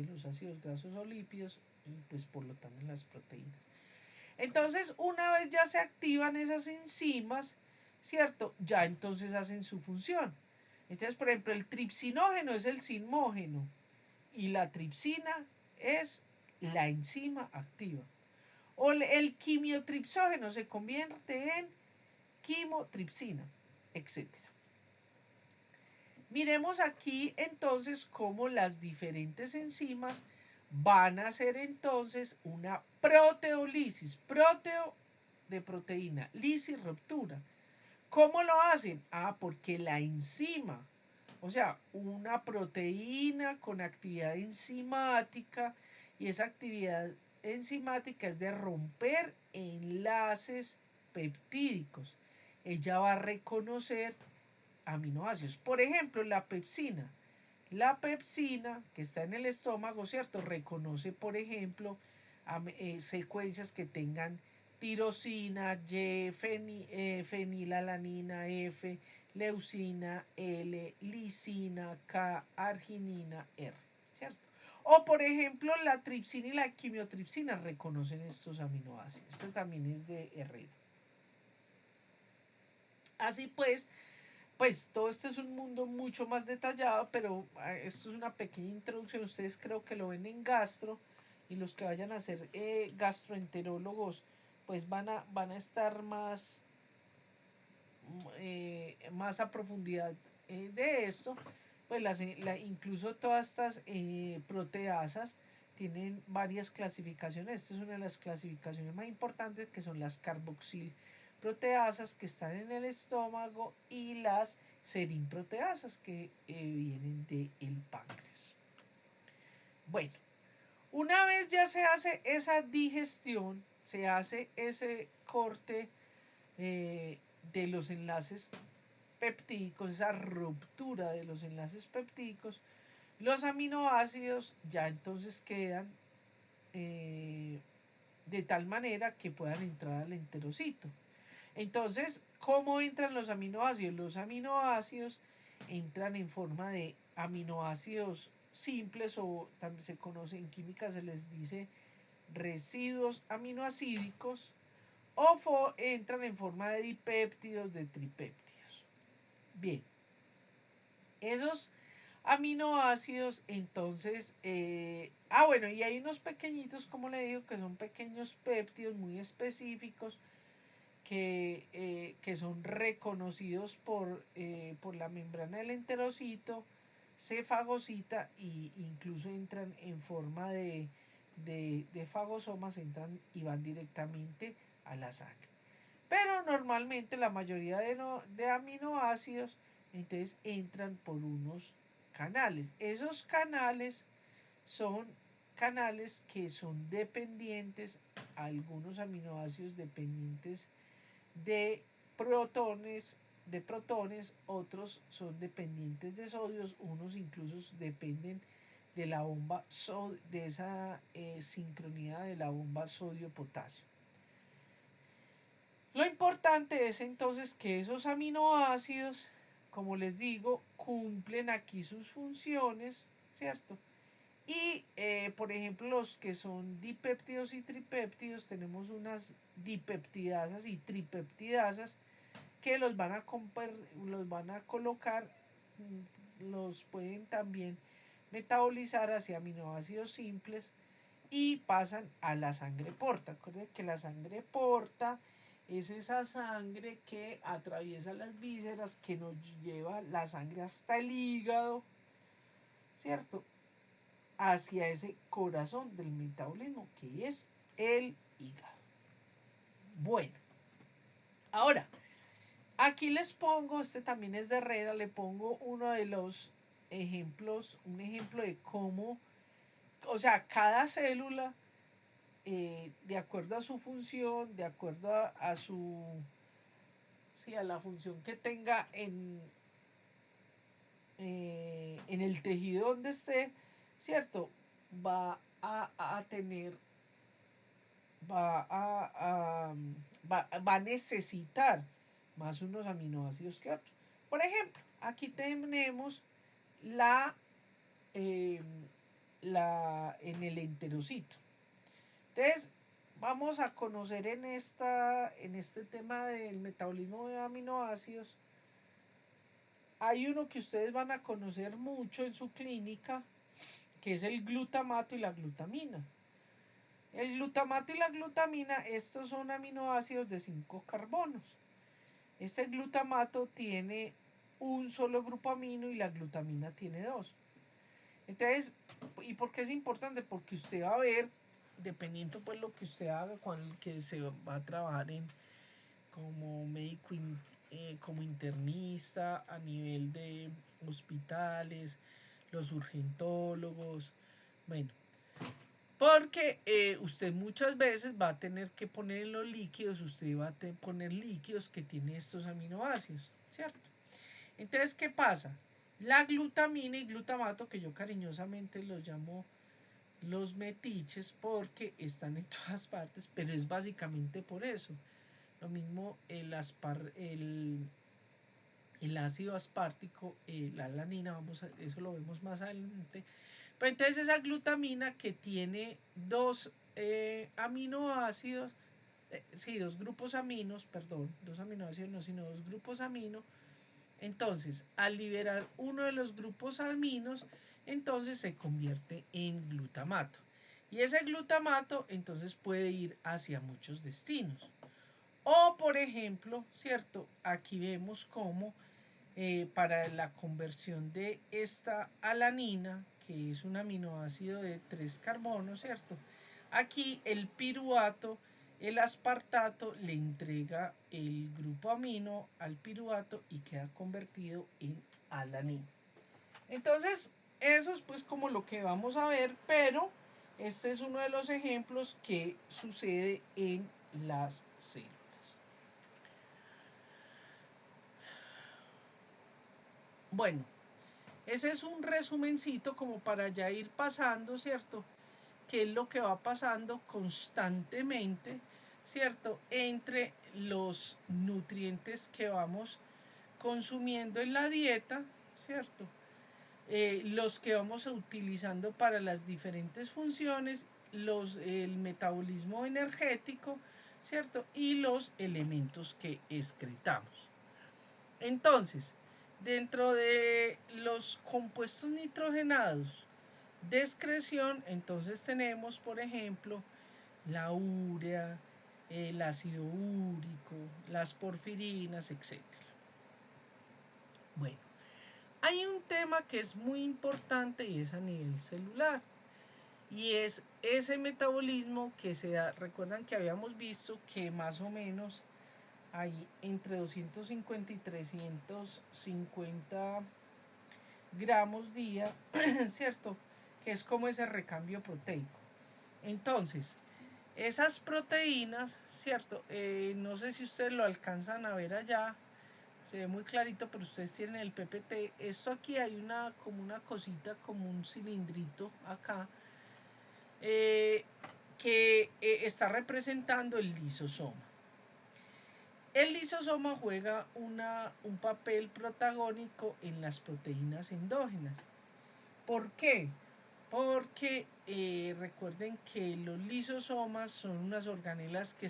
los ácidos grasos o lípidos y pues por lo tanto en las proteínas. Entonces, una vez ya se activan esas enzimas, ¿cierto? Ya entonces hacen su función. Entonces, por ejemplo, el tripsinógeno es el sinmógeno y la tripsina es la enzima activa. O el quimiotripsógeno se convierte en quimotripsina, etcétera. Miremos aquí entonces cómo las diferentes enzimas van a hacer entonces una proteolisis, proteo de proteína, lisis ruptura. ¿Cómo lo hacen? Porque la enzima, o sea, una proteína con actividad enzimática, y esa actividad enzimática es de romper enlaces peptídicos. Ella va a reconocer aminoácidos. Por ejemplo, la pepsina. La pepsina, que está en el estómago, ¿cierto? Reconoce, por ejemplo, secuencias que tengan tirosina, Y, fenilalanina, F, leucina, L, lisina, K, arginina, R, ¿cierto? O, por ejemplo, la tripsina y la quimiotripsina reconocen estos aminoácidos. Este también es de Herrera. Así pues todo esto es un mundo mucho más detallado, pero esto es una pequeña introducción. Ustedes creo que lo ven en gastro y los que vayan a ser gastroenterólogos pues van a estar más a profundidad de esto. Pues incluso todas estas proteasas tienen varias clasificaciones. Esta es una de las clasificaciones más importantes, que son las carboxil proteasas, que están en el estómago, y las serinproteasas, que vienen del páncreas. Bueno, una vez ya se hace esa digestión, se hace ese corte de los enlaces peptídicos, esa ruptura de los enlaces peptídicos, los aminoácidos ya entonces quedan de tal manera que puedan entrar al enterocito. Entonces, ¿cómo entran los aminoácidos? Los aminoácidos entran en forma de aminoácidos simples, o también se conoce en química, se les dice residuos aminoacídicos, o entran en forma de dipéptidos, de tripéptidos. Bien, esos aminoácidos entonces, bueno, y hay unos pequeñitos, como le digo, que son pequeños péptidos muy específicos, que son reconocidos por la membrana del enterocito, se fagocita, e incluso entran en forma de fagosomas, entran y van directamente a la sangre. Pero normalmente la mayoría de aminoácidos entonces entran por unos canales. Esos canales son canales que son dependientes, algunos aminoácidos dependientes de protones, otros son dependientes de sodios, unos incluso dependen de la bomba, de esa sincronía de la bomba sodio-potasio. Lo importante es entonces que esos aminoácidos, como les digo, cumplen aquí sus funciones, ¿cierto? Y, por ejemplo, los que son dipéptidos y tripéptidos, tenemos unas dipeptidasas y tripeptidasas que los van a colocar, los pueden también metabolizar hacia aminoácidos simples y pasan a la sangre porta. Acuérdense que la sangre porta es esa sangre que atraviesa las vísceras, que nos lleva la sangre hasta el hígado, ¿cierto? Hacia ese corazón del metabolismo, que es el hígado. Bueno, ahora, aquí les pongo, este también es de Herrera, le pongo uno de los ejemplos, un ejemplo de cómo, o sea, cada célula, de acuerdo a su función, de acuerdo a su, sí, a la función que tenga en el tejido donde esté, ¿cierto? Va a tener, va va a necesitar más unos aminoácidos que otros. Por ejemplo, aquí tenemos la, eh, en el enterocito. Entonces, vamos a conocer en este tema del metabolismo de aminoácidos. Hay uno que ustedes van a conocer mucho en su clínica, que es el glutamato y la glutamina. El glutamato y la glutamina, estos son aminoácidos de 5 carbonos. Este glutamato tiene un solo grupo amino y la glutamina tiene 2. Entonces, ¿y por qué es importante? Porque usted va a ver, dependiendo pues lo que usted haga, con el que se va a trabajar como médico, como internista, a nivel de hospitales, los urgentólogos, bueno, porque usted muchas veces va a tener que poner en los líquidos, usted va a poner líquidos que tienen estos aminoácidos, ¿cierto? Entonces, ¿qué pasa? La glutamina y glutamato, que yo cariñosamente los llamo los metiches porque están en todas partes, pero es básicamente por eso. Lo mismo el ácido aspartico, la alanina, eso lo vemos más adelante. Pero entonces esa glutamina que tiene dos aminoácidos, sí, dos grupos aminos, perdón, dos aminoácidos no, sino dos grupos aminos. Entonces, al liberar uno de los grupos aminos, entonces se convierte en glutamato. Y ese glutamato entonces puede ir hacia muchos destinos. O por ejemplo, ¿cierto? Aquí vemos cómo para la conversión de esta alanina, que es un aminoácido de 3 carbonos, ¿cierto? Aquí el piruvato, el aspartato le entrega el grupo amino al piruvato y queda convertido en alanina. Entonces, eso es pues como lo que vamos a ver, pero este es uno de los ejemplos que sucede en las células. Bueno, ese es un resumencito como para ya ir pasando, ¿cierto? ¿Qué es lo que va pasando constantemente, ¿cierto? Entre los nutrientes que vamos consumiendo en la dieta, ¿cierto? Los que vamos utilizando para las diferentes funciones, el metabolismo energético, ¿cierto? Y los elementos que excretamos. Entonces, dentro de los compuestos nitrogenados de excreción, entonces tenemos, por ejemplo, la urea, el ácido úrico, las porfirinas, etc. Bueno, hay un tema que es muy importante y es a nivel celular. Y es ese metabolismo que se da. Recuerdan que habíamos visto que más o menos hay entre 250 y 350 gramos día, ¿cierto? Que es como ese recambio proteico. Entonces, esas proteínas, ¿cierto? No sé si ustedes lo alcanzan a ver allá, se ve muy clarito, pero ustedes tienen el PPT. Esto aquí hay como una cosita, como un cilindrito acá, que está representando el lisosoma. El lisosoma juega un papel protagónico en las proteínas endógenas. ¿Por qué? Porque recuerden que los lisosomas son unas organelas que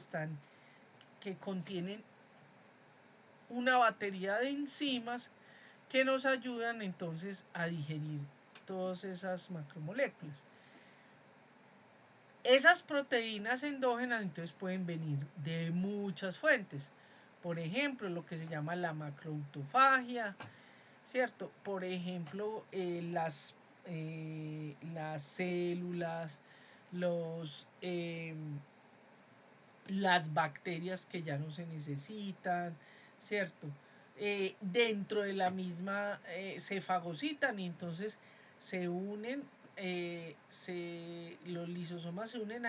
contienen una batería de enzimas que nos ayudan entonces a digerir todas esas macromoléculas. Esas proteínas endógenas entonces pueden venir de muchas fuentes. Por ejemplo, lo que se llama la macroautofagia, ¿cierto? Por ejemplo, las células, las bacterias que ya no se necesitan, ¿cierto? Dentro de la misma se fagocitan y entonces se unen, los lisosomas se unen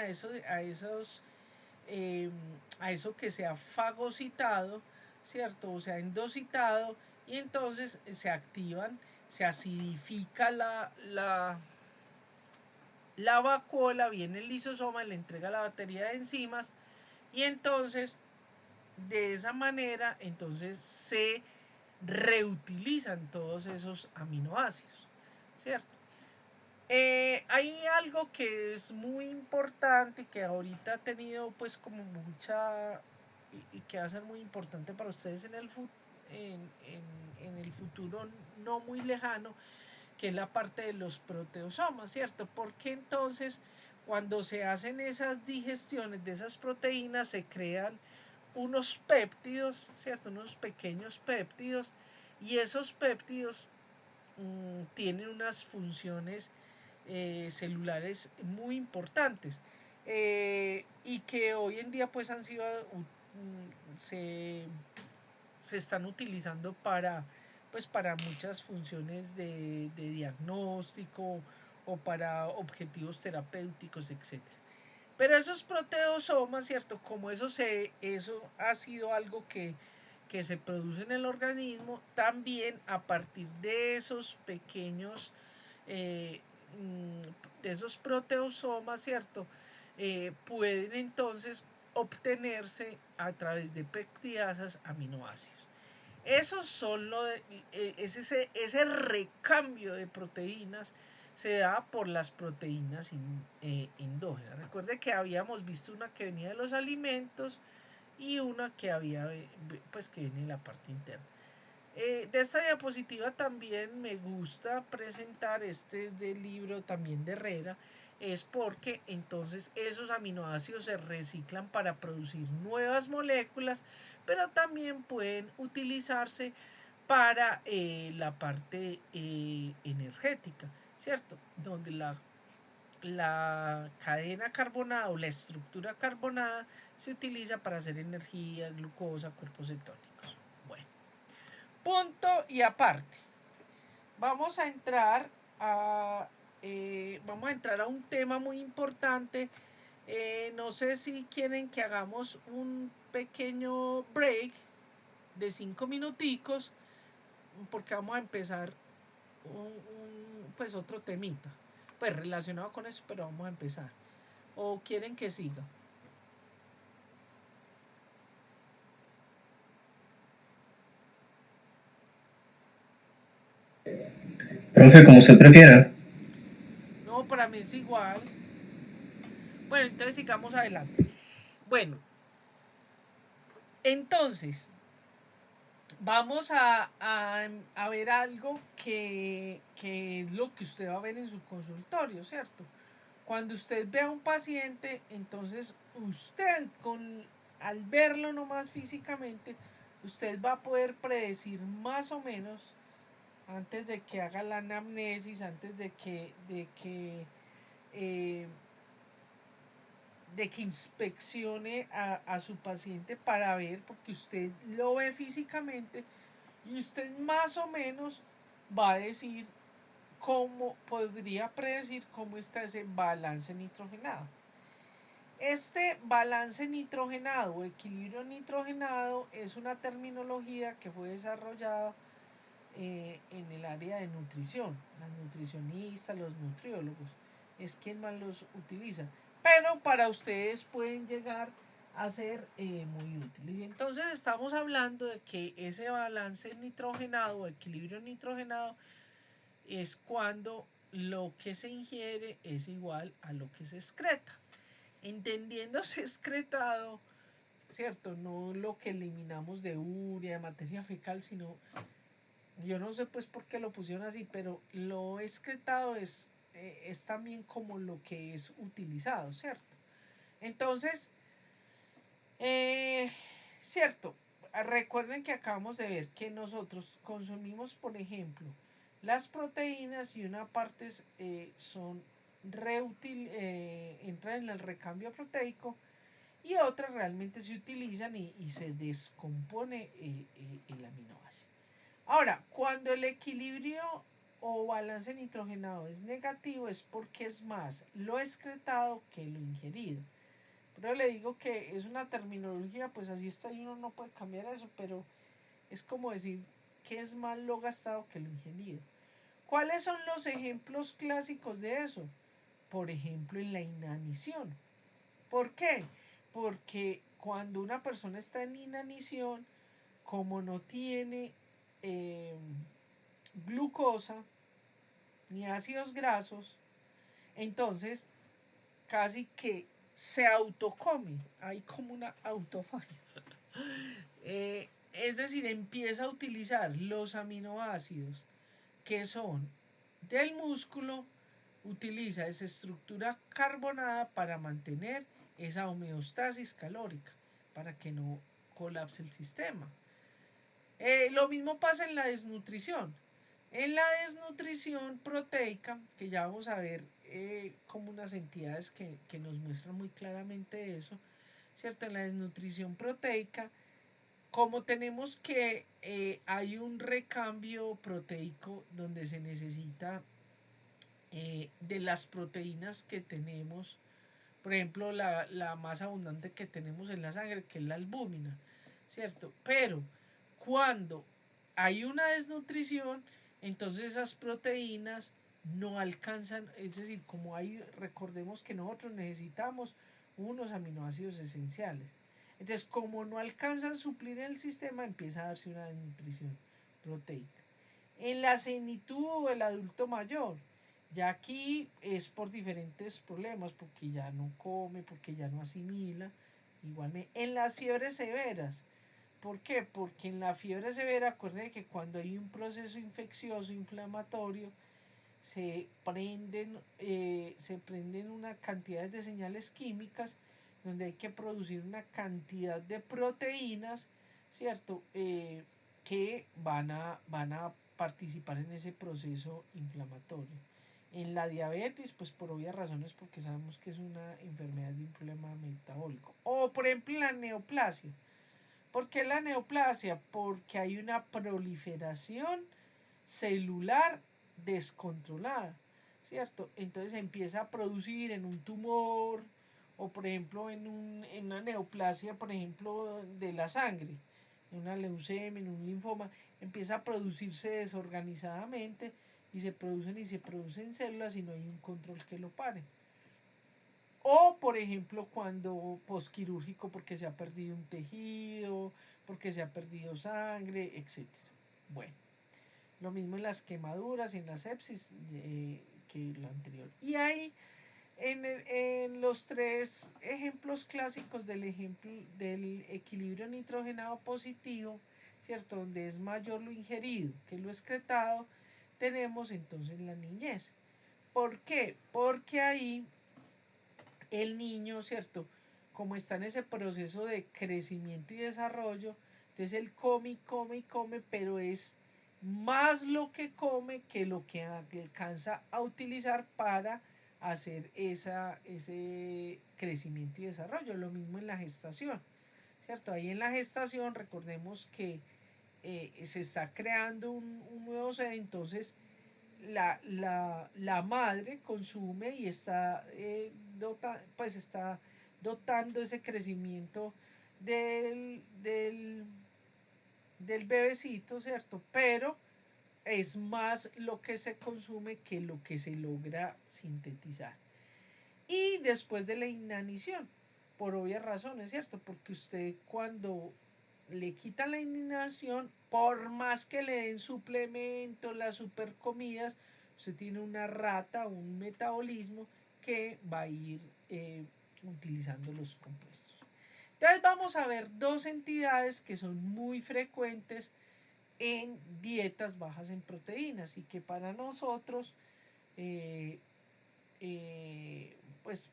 eh, a eso que se ha fagocitado, ¿cierto? O sea, endocitado, y entonces se activan, se acidifica la vacuola, viene el lisosoma, le entrega la batería de enzimas, y entonces de esa manera entonces se reutilizan todos esos aminoácidos, ¿cierto? Hay algo que es muy importante, que ahorita ha tenido pues como mucha, y que va a ser muy importante para ustedes en el futuro no muy lejano, que es la parte de los proteosomas, ¿cierto? Porque entonces cuando se hacen esas digestiones de esas proteínas se crean unos péptidos, ¿cierto? Unos pequeños péptidos, y esos péptidos tienen unas funciones celulares muy importantes, y que hoy en día pues han sido, se están utilizando para, pues, para muchas funciones de diagnóstico o para objetivos terapéuticos, etcétera. Pero esos proteosomas, ¿cierto? Como eso ha sido algo que se produce en el organismo, también a partir de esos pequeños, eh, de esos proteosomas, ¿cierto? Pueden entonces obtenerse a través de peptidasas aminoácidos. Esos son ese recambio de proteínas se da por las proteínas endógenas. Recuerde que habíamos visto una que venía de los alimentos y una que pues que viene de la parte interna. De esta diapositiva también me gusta presentar, este es del libro también de Herrera, es porque entonces esos aminoácidos se reciclan para producir nuevas moléculas, pero también pueden utilizarse para la parte energética, ¿cierto? Donde la cadena carbonada o la estructura carbonada se utiliza para hacer energía, glucosa, cuerpos cetónicos. Bueno, punto y aparte. Vamos a entrar vamos a entrar a un tema muy importante. No sé si quieren que hagamos un pequeño break de 5 minuticos, porque vamos a empezar pues otro temita, pues relacionado con eso, pero vamos a empezar. ¿O quieren que siga? Profe, como usted prefiera. No, para mí es igual. Bueno, entonces sigamos adelante. Bueno, entonces vamos a ver algo que es lo que usted va a ver en su consultorio, ¿cierto? Cuando usted ve a un paciente, entonces usted al verlo nomás físicamente, usted va a poder predecir más o menos, antes de que haga la anamnesis, antes eh, de que inspeccione a su paciente para ver, porque usted lo ve físicamente y usted más o menos va a decir cómo podría predecir cómo está ese balance nitrogenado. Este balance nitrogenado o equilibrio nitrogenado es una terminología que fue desarrollada en el área de nutrición. Las nutricionistas, los nutriólogos, es quien más los utiliza. Pero para ustedes pueden llegar a ser muy útiles. Y entonces estamos hablando de que ese balance nitrogenado o equilibrio nitrogenado es cuando lo que se ingiere es igual a lo que se excreta. Entendiéndose excretado, ¿cierto? No lo que eliminamos de urea, de materia fecal, sino, yo no sé pues por qué lo pusieron así, pero lo excretado es también como lo que es utilizado, ¿cierto? Entonces, eh, cierto, recuerden que acabamos de ver que nosotros consumimos, por ejemplo, las proteínas y una parte entran en el recambio proteico, y otras realmente se utilizan y se descompone el aminoácido. Ahora, cuando el equilibrio o balance nitrogenado es negativo es porque es más lo excretado que lo ingerido. Pero le digo que es una terminología, pues así está y uno no puede cambiar eso, pero es como decir que es más lo gastado que lo ingerido. ¿Cuáles son los ejemplos clásicos de eso? Por ejemplo, en la inanición. ¿Por qué? Porque cuando una persona está en inanición, como no tiene glucosa ni ácidos grasos, entonces casi que se autocome, hay como una autofagia. Es decir, empieza a utilizar los aminoácidos que son del músculo, utiliza esa estructura carbonada para mantener esa homeostasis calórica, para que no colapse el sistema. Lo mismo pasa en la desnutrición. En la desnutrición proteica, que ya vamos a ver como unas entidades que nos muestran muy claramente eso, ¿cierto? En la desnutrición proteica, como tenemos que hay un recambio proteico donde se necesita de las proteínas que tenemos, por ejemplo, la más abundante que tenemos en la sangre, que es la albúmina, ¿cierto? Pero cuando hay una desnutrición, entonces esas proteínas no alcanzan, es decir, como hay, recordemos que nosotros necesitamos unos aminoácidos esenciales. Entonces, como no alcanzan a suplir el sistema, empieza a darse una desnutrición proteica. En la senitud del adulto mayor, ya aquí es por diferentes problemas, porque ya no come, porque ya no asimila. Igualmente, en las fiebres severas, ¿por qué? Porque en la fiebre severa, acuérdense que cuando hay un proceso infeccioso, inflamatorio, se prenden una cantidad de señales químicas donde hay que producir una cantidad de proteínas, ¿cierto? Que van a participar en ese proceso inflamatorio. En la diabetes, pues por obvias razones, porque sabemos que es una enfermedad de un problema metabólico. O por ejemplo en la neoplasia. ¿Por qué la neoplasia? Porque hay una proliferación celular descontrolada, ¿cierto? Entonces empieza a producir en un tumor o por ejemplo en una neoplasia, por ejemplo, de la sangre, en una leucemia, en un linfoma, empieza a producirse desorganizadamente y se producen células y no hay un control que lo pare. O, por ejemplo, cuando posquirúrgico porque se ha perdido un tejido, porque se ha perdido sangre, etc. Bueno, lo mismo en las quemaduras y en la sepsis que lo anterior. Y ahí, en los tres ejemplos clásicos del equilibrio nitrogenado positivo, ¿cierto? Donde es mayor lo ingerido que lo excretado, tenemos entonces la niñez. ¿Por qué? Porque ahí el niño, ¿cierto? Como está en ese proceso de crecimiento y desarrollo, entonces él come y come y come, pero es más lo que come que lo que alcanza a utilizar para hacer ese crecimiento y desarrollo. Lo mismo en la gestación, ¿cierto? Ahí en la gestación recordemos que se está creando un nuevo ser, entonces la madre consume y está, pues está dotando ese crecimiento del bebecito, ¿cierto? Pero es más lo que se consume que lo que se logra sintetizar. Y después de la inanición, por obvias razones, ¿cierto? Porque usted cuando le quitan la inanición, por más que le den suplementos, las super comidas, usted tiene una rata, un metabolismo que va a ir utilizando los compuestos. Entonces vamos a ver dos entidades que son muy frecuentes en dietas bajas en proteínas y que para nosotros eh, pues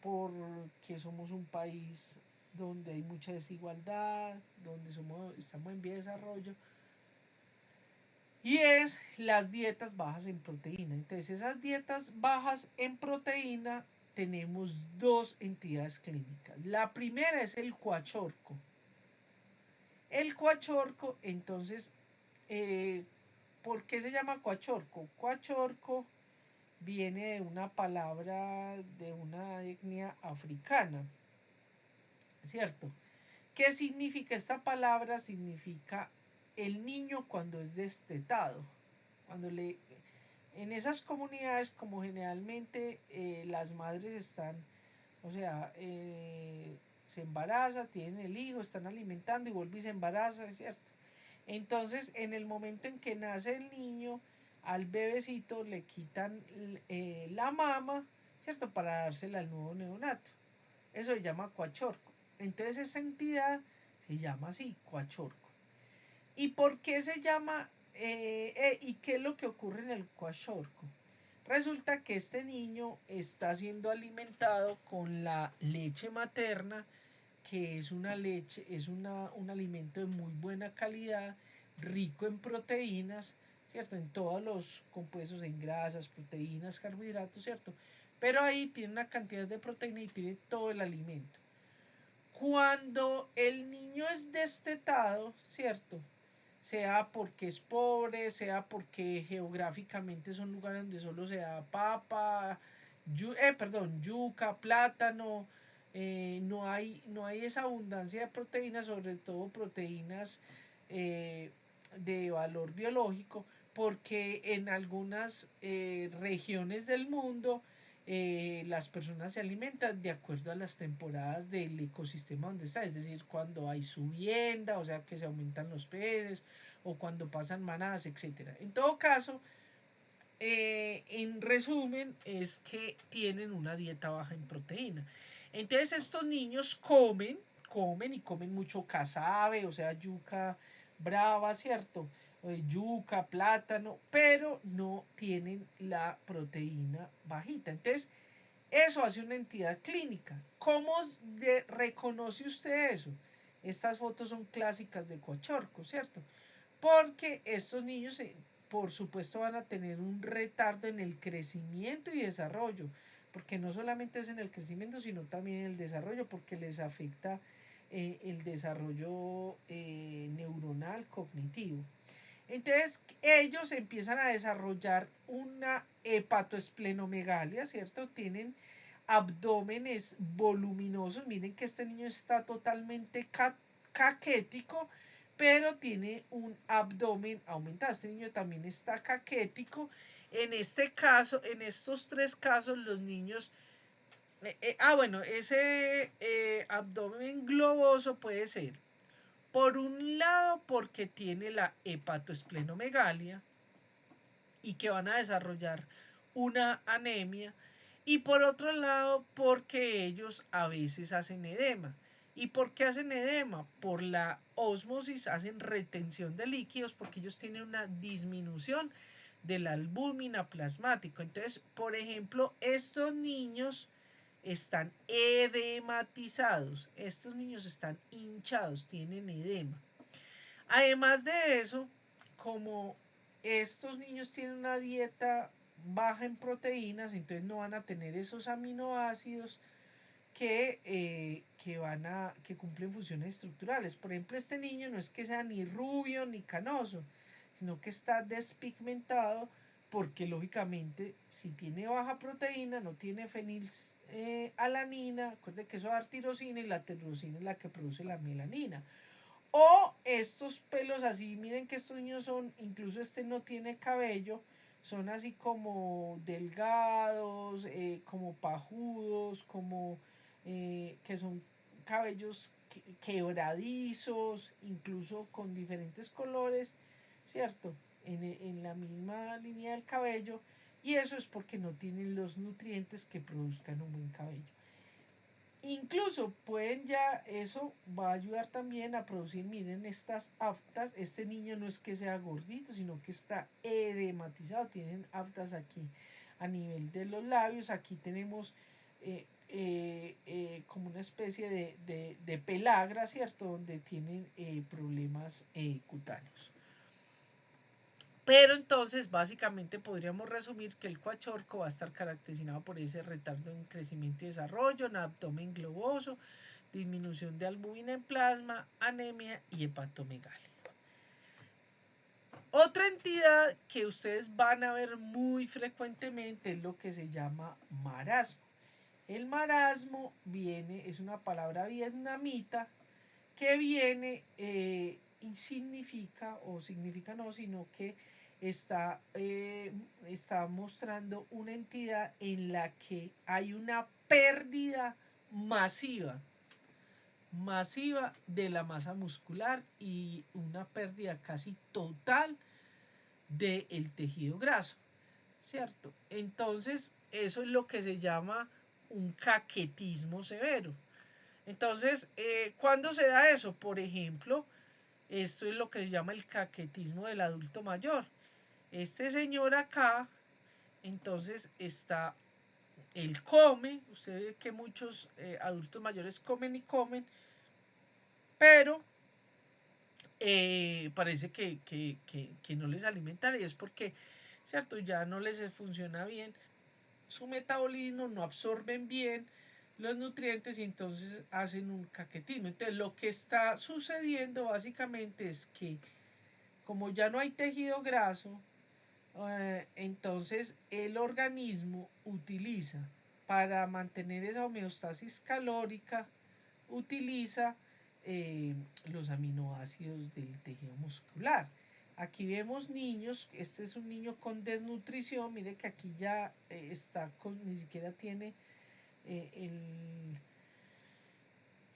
porque somos un país donde hay mucha desigualdad, donde estamos en vía de desarrollo, y es las dietas bajas en proteína. Entonces esas dietas bajas en proteína tenemos dos entidades clínicas. La primera es el cuachorco. El cuachorco, entonces, ¿por qué se llama cuachorco? Cuachorco viene de una palabra de una etnia africana, ¿cierto? ¿Qué significa esta palabra? Significa el niño cuando es destetado. Cuando en esas comunidades, como generalmente las madres están, o sea, se embaraza, tienen el hijo, están alimentando y vuelve y se embaraza, ¿cierto? Entonces, en el momento en que nace el niño, al bebecito le quitan la mama, ¿cierto? Para dársela al nuevo neonato. Eso se llama cuachorco. Entonces, esa entidad se llama así, cuachorco. ¿Y por qué se llama y qué es lo que ocurre en el cuachorco? Resulta que este niño está siendo alimentado con la leche materna, que es una leche, es un alimento de muy buena calidad, rico en proteínas, ¿cierto? En todos los compuestos, en grasas, proteínas, carbohidratos, ¿cierto? Pero ahí tiene una cantidad de proteína y tiene todo el alimento. Cuando el niño es destetado, ¿cierto? Sea porque es pobre, sea porque geográficamente son lugares donde solo se da papa, yuca, plátano, no hay esa abundancia de proteínas, sobre todo proteínas de valor biológico, porque en algunas regiones del mundo las personas se alimentan de acuerdo a las temporadas del ecosistema donde está, es decir, cuando hay subienda, o sea que se aumentan los peces, o cuando pasan manadas, etc. En todo caso, en resumen, es que tienen una dieta baja en proteína. Entonces estos niños comen mucho casabe, o sea, yuca brava, ¿cierto? Yuca, plátano, pero no tienen la proteína bajita. Entonces, eso hace una entidad clínica. ¿Cómo reconoce usted eso? Estas fotos son clásicas de Coachorco, ¿cierto? Porque estos niños, por supuesto, van a tener un retardo en el crecimiento y desarrollo, porque no solamente es en el crecimiento, sino también en el desarrollo, porque les afecta el desarrollo neuronal cognitivo. Entonces ellos empiezan a desarrollar una hepatoesplenomegalia, ¿cierto? Tienen abdómenes voluminosos. Miren que este niño está totalmente caquético, pero tiene un abdomen aumentado. Este niño también está caquético. En este caso, en estos tres casos, los niños... bueno, ese abdomen globoso puede ser por un lado porque tiene la hepatoesplenomegalia y que van a desarrollar una anemia, y por otro lado porque ellos a veces hacen edema. ¿Y por qué hacen edema? Por la ósmosis, hacen retención de líquidos porque ellos tienen una disminución de la albúmina plasmático. Entonces, por ejemplo, estos niños están edematizados, estos niños están hinchados, tienen edema. Además de eso, como estos niños tienen una dieta baja en proteínas, entonces no van a tener esos aminoácidos que cumplen funciones estructurales. Por ejemplo, este niño no es que sea ni rubio ni canoso, sino que está despigmentado porque lógicamente si tiene baja proteína no tiene fenilalanina, recuerde que eso es tirosina y la tirosina es la que produce la melanina. O estos pelos así, miren que estos niños son, incluso este no tiene cabello, son así como delgados, como pajudos, como que son cabellos quebradizos, incluso con diferentes colores, ¿cierto? En la misma línea del cabello, y eso es porque no tienen los nutrientes que produzcan un buen cabello. Incluso pueden ya, eso va a ayudar también a producir, miren estas aftas, este niño no es que sea gordito, sino que está edematizado, tienen aftas aquí a nivel de los labios, aquí tenemos como una especie de pelagra, ¿cierto? Donde tienen problemas cutáneos. Pero entonces básicamente podríamos resumir que el cuachorco va a estar caracterizado por ese retardo en crecimiento y desarrollo, en abdomen globoso, disminución de albúmina en plasma, anemia y hepatomegalia. Otra entidad que ustedes van a ver muy frecuentemente es lo que se llama marasmo. El marasmo es una palabra vietnamita que viene y significa no, sino que está mostrando una entidad en la que hay una pérdida masiva de la masa muscular y una pérdida casi total del tejido graso, ¿cierto? Entonces, eso es lo que se llama un caquetismo severo. Entonces, ¿cuándo se da eso? Por ejemplo, esto es lo que se llama el caquetismo del adulto mayor. Este señor acá, entonces él come, usted ve que muchos adultos mayores comen y comen, pero parece que no les alimentan y es porque, ¿cierto? Ya no les funciona bien su metabolismo, no absorben bien los nutrientes y entonces hacen un caquetismo. Entonces lo que está sucediendo básicamente es que como ya no hay tejido graso, entonces el organismo utiliza para mantener esa homeostasis calórica, utiliza los aminoácidos del tejido muscular. Aquí vemos niños, este es un niño con desnutrición, mire que aquí ya ni siquiera tiene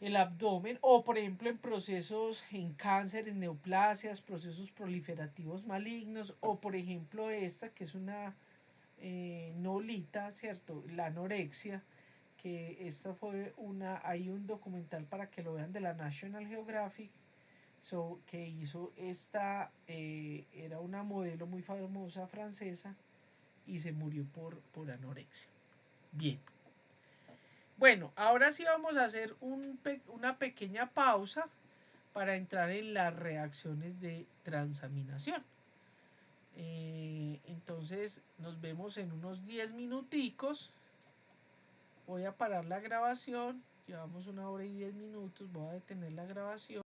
el abdomen, o por ejemplo en procesos en cáncer, en neoplasias, procesos proliferativos malignos, o por ejemplo esta que es una nolita, ¿cierto? La anorexia, que esta fue hay un documental para que lo vean de la National Geographic, que hizo esta, era una modelo muy famosa francesa y se murió por anorexia. Bien. Bueno, ahora sí vamos a hacer una pequeña pausa para entrar en las reacciones de transaminación. Entonces nos vemos en unos 10 minuticos. Voy a parar la grabación. Llevamos 1 hora y 10 minutos. Voy a detener la grabación.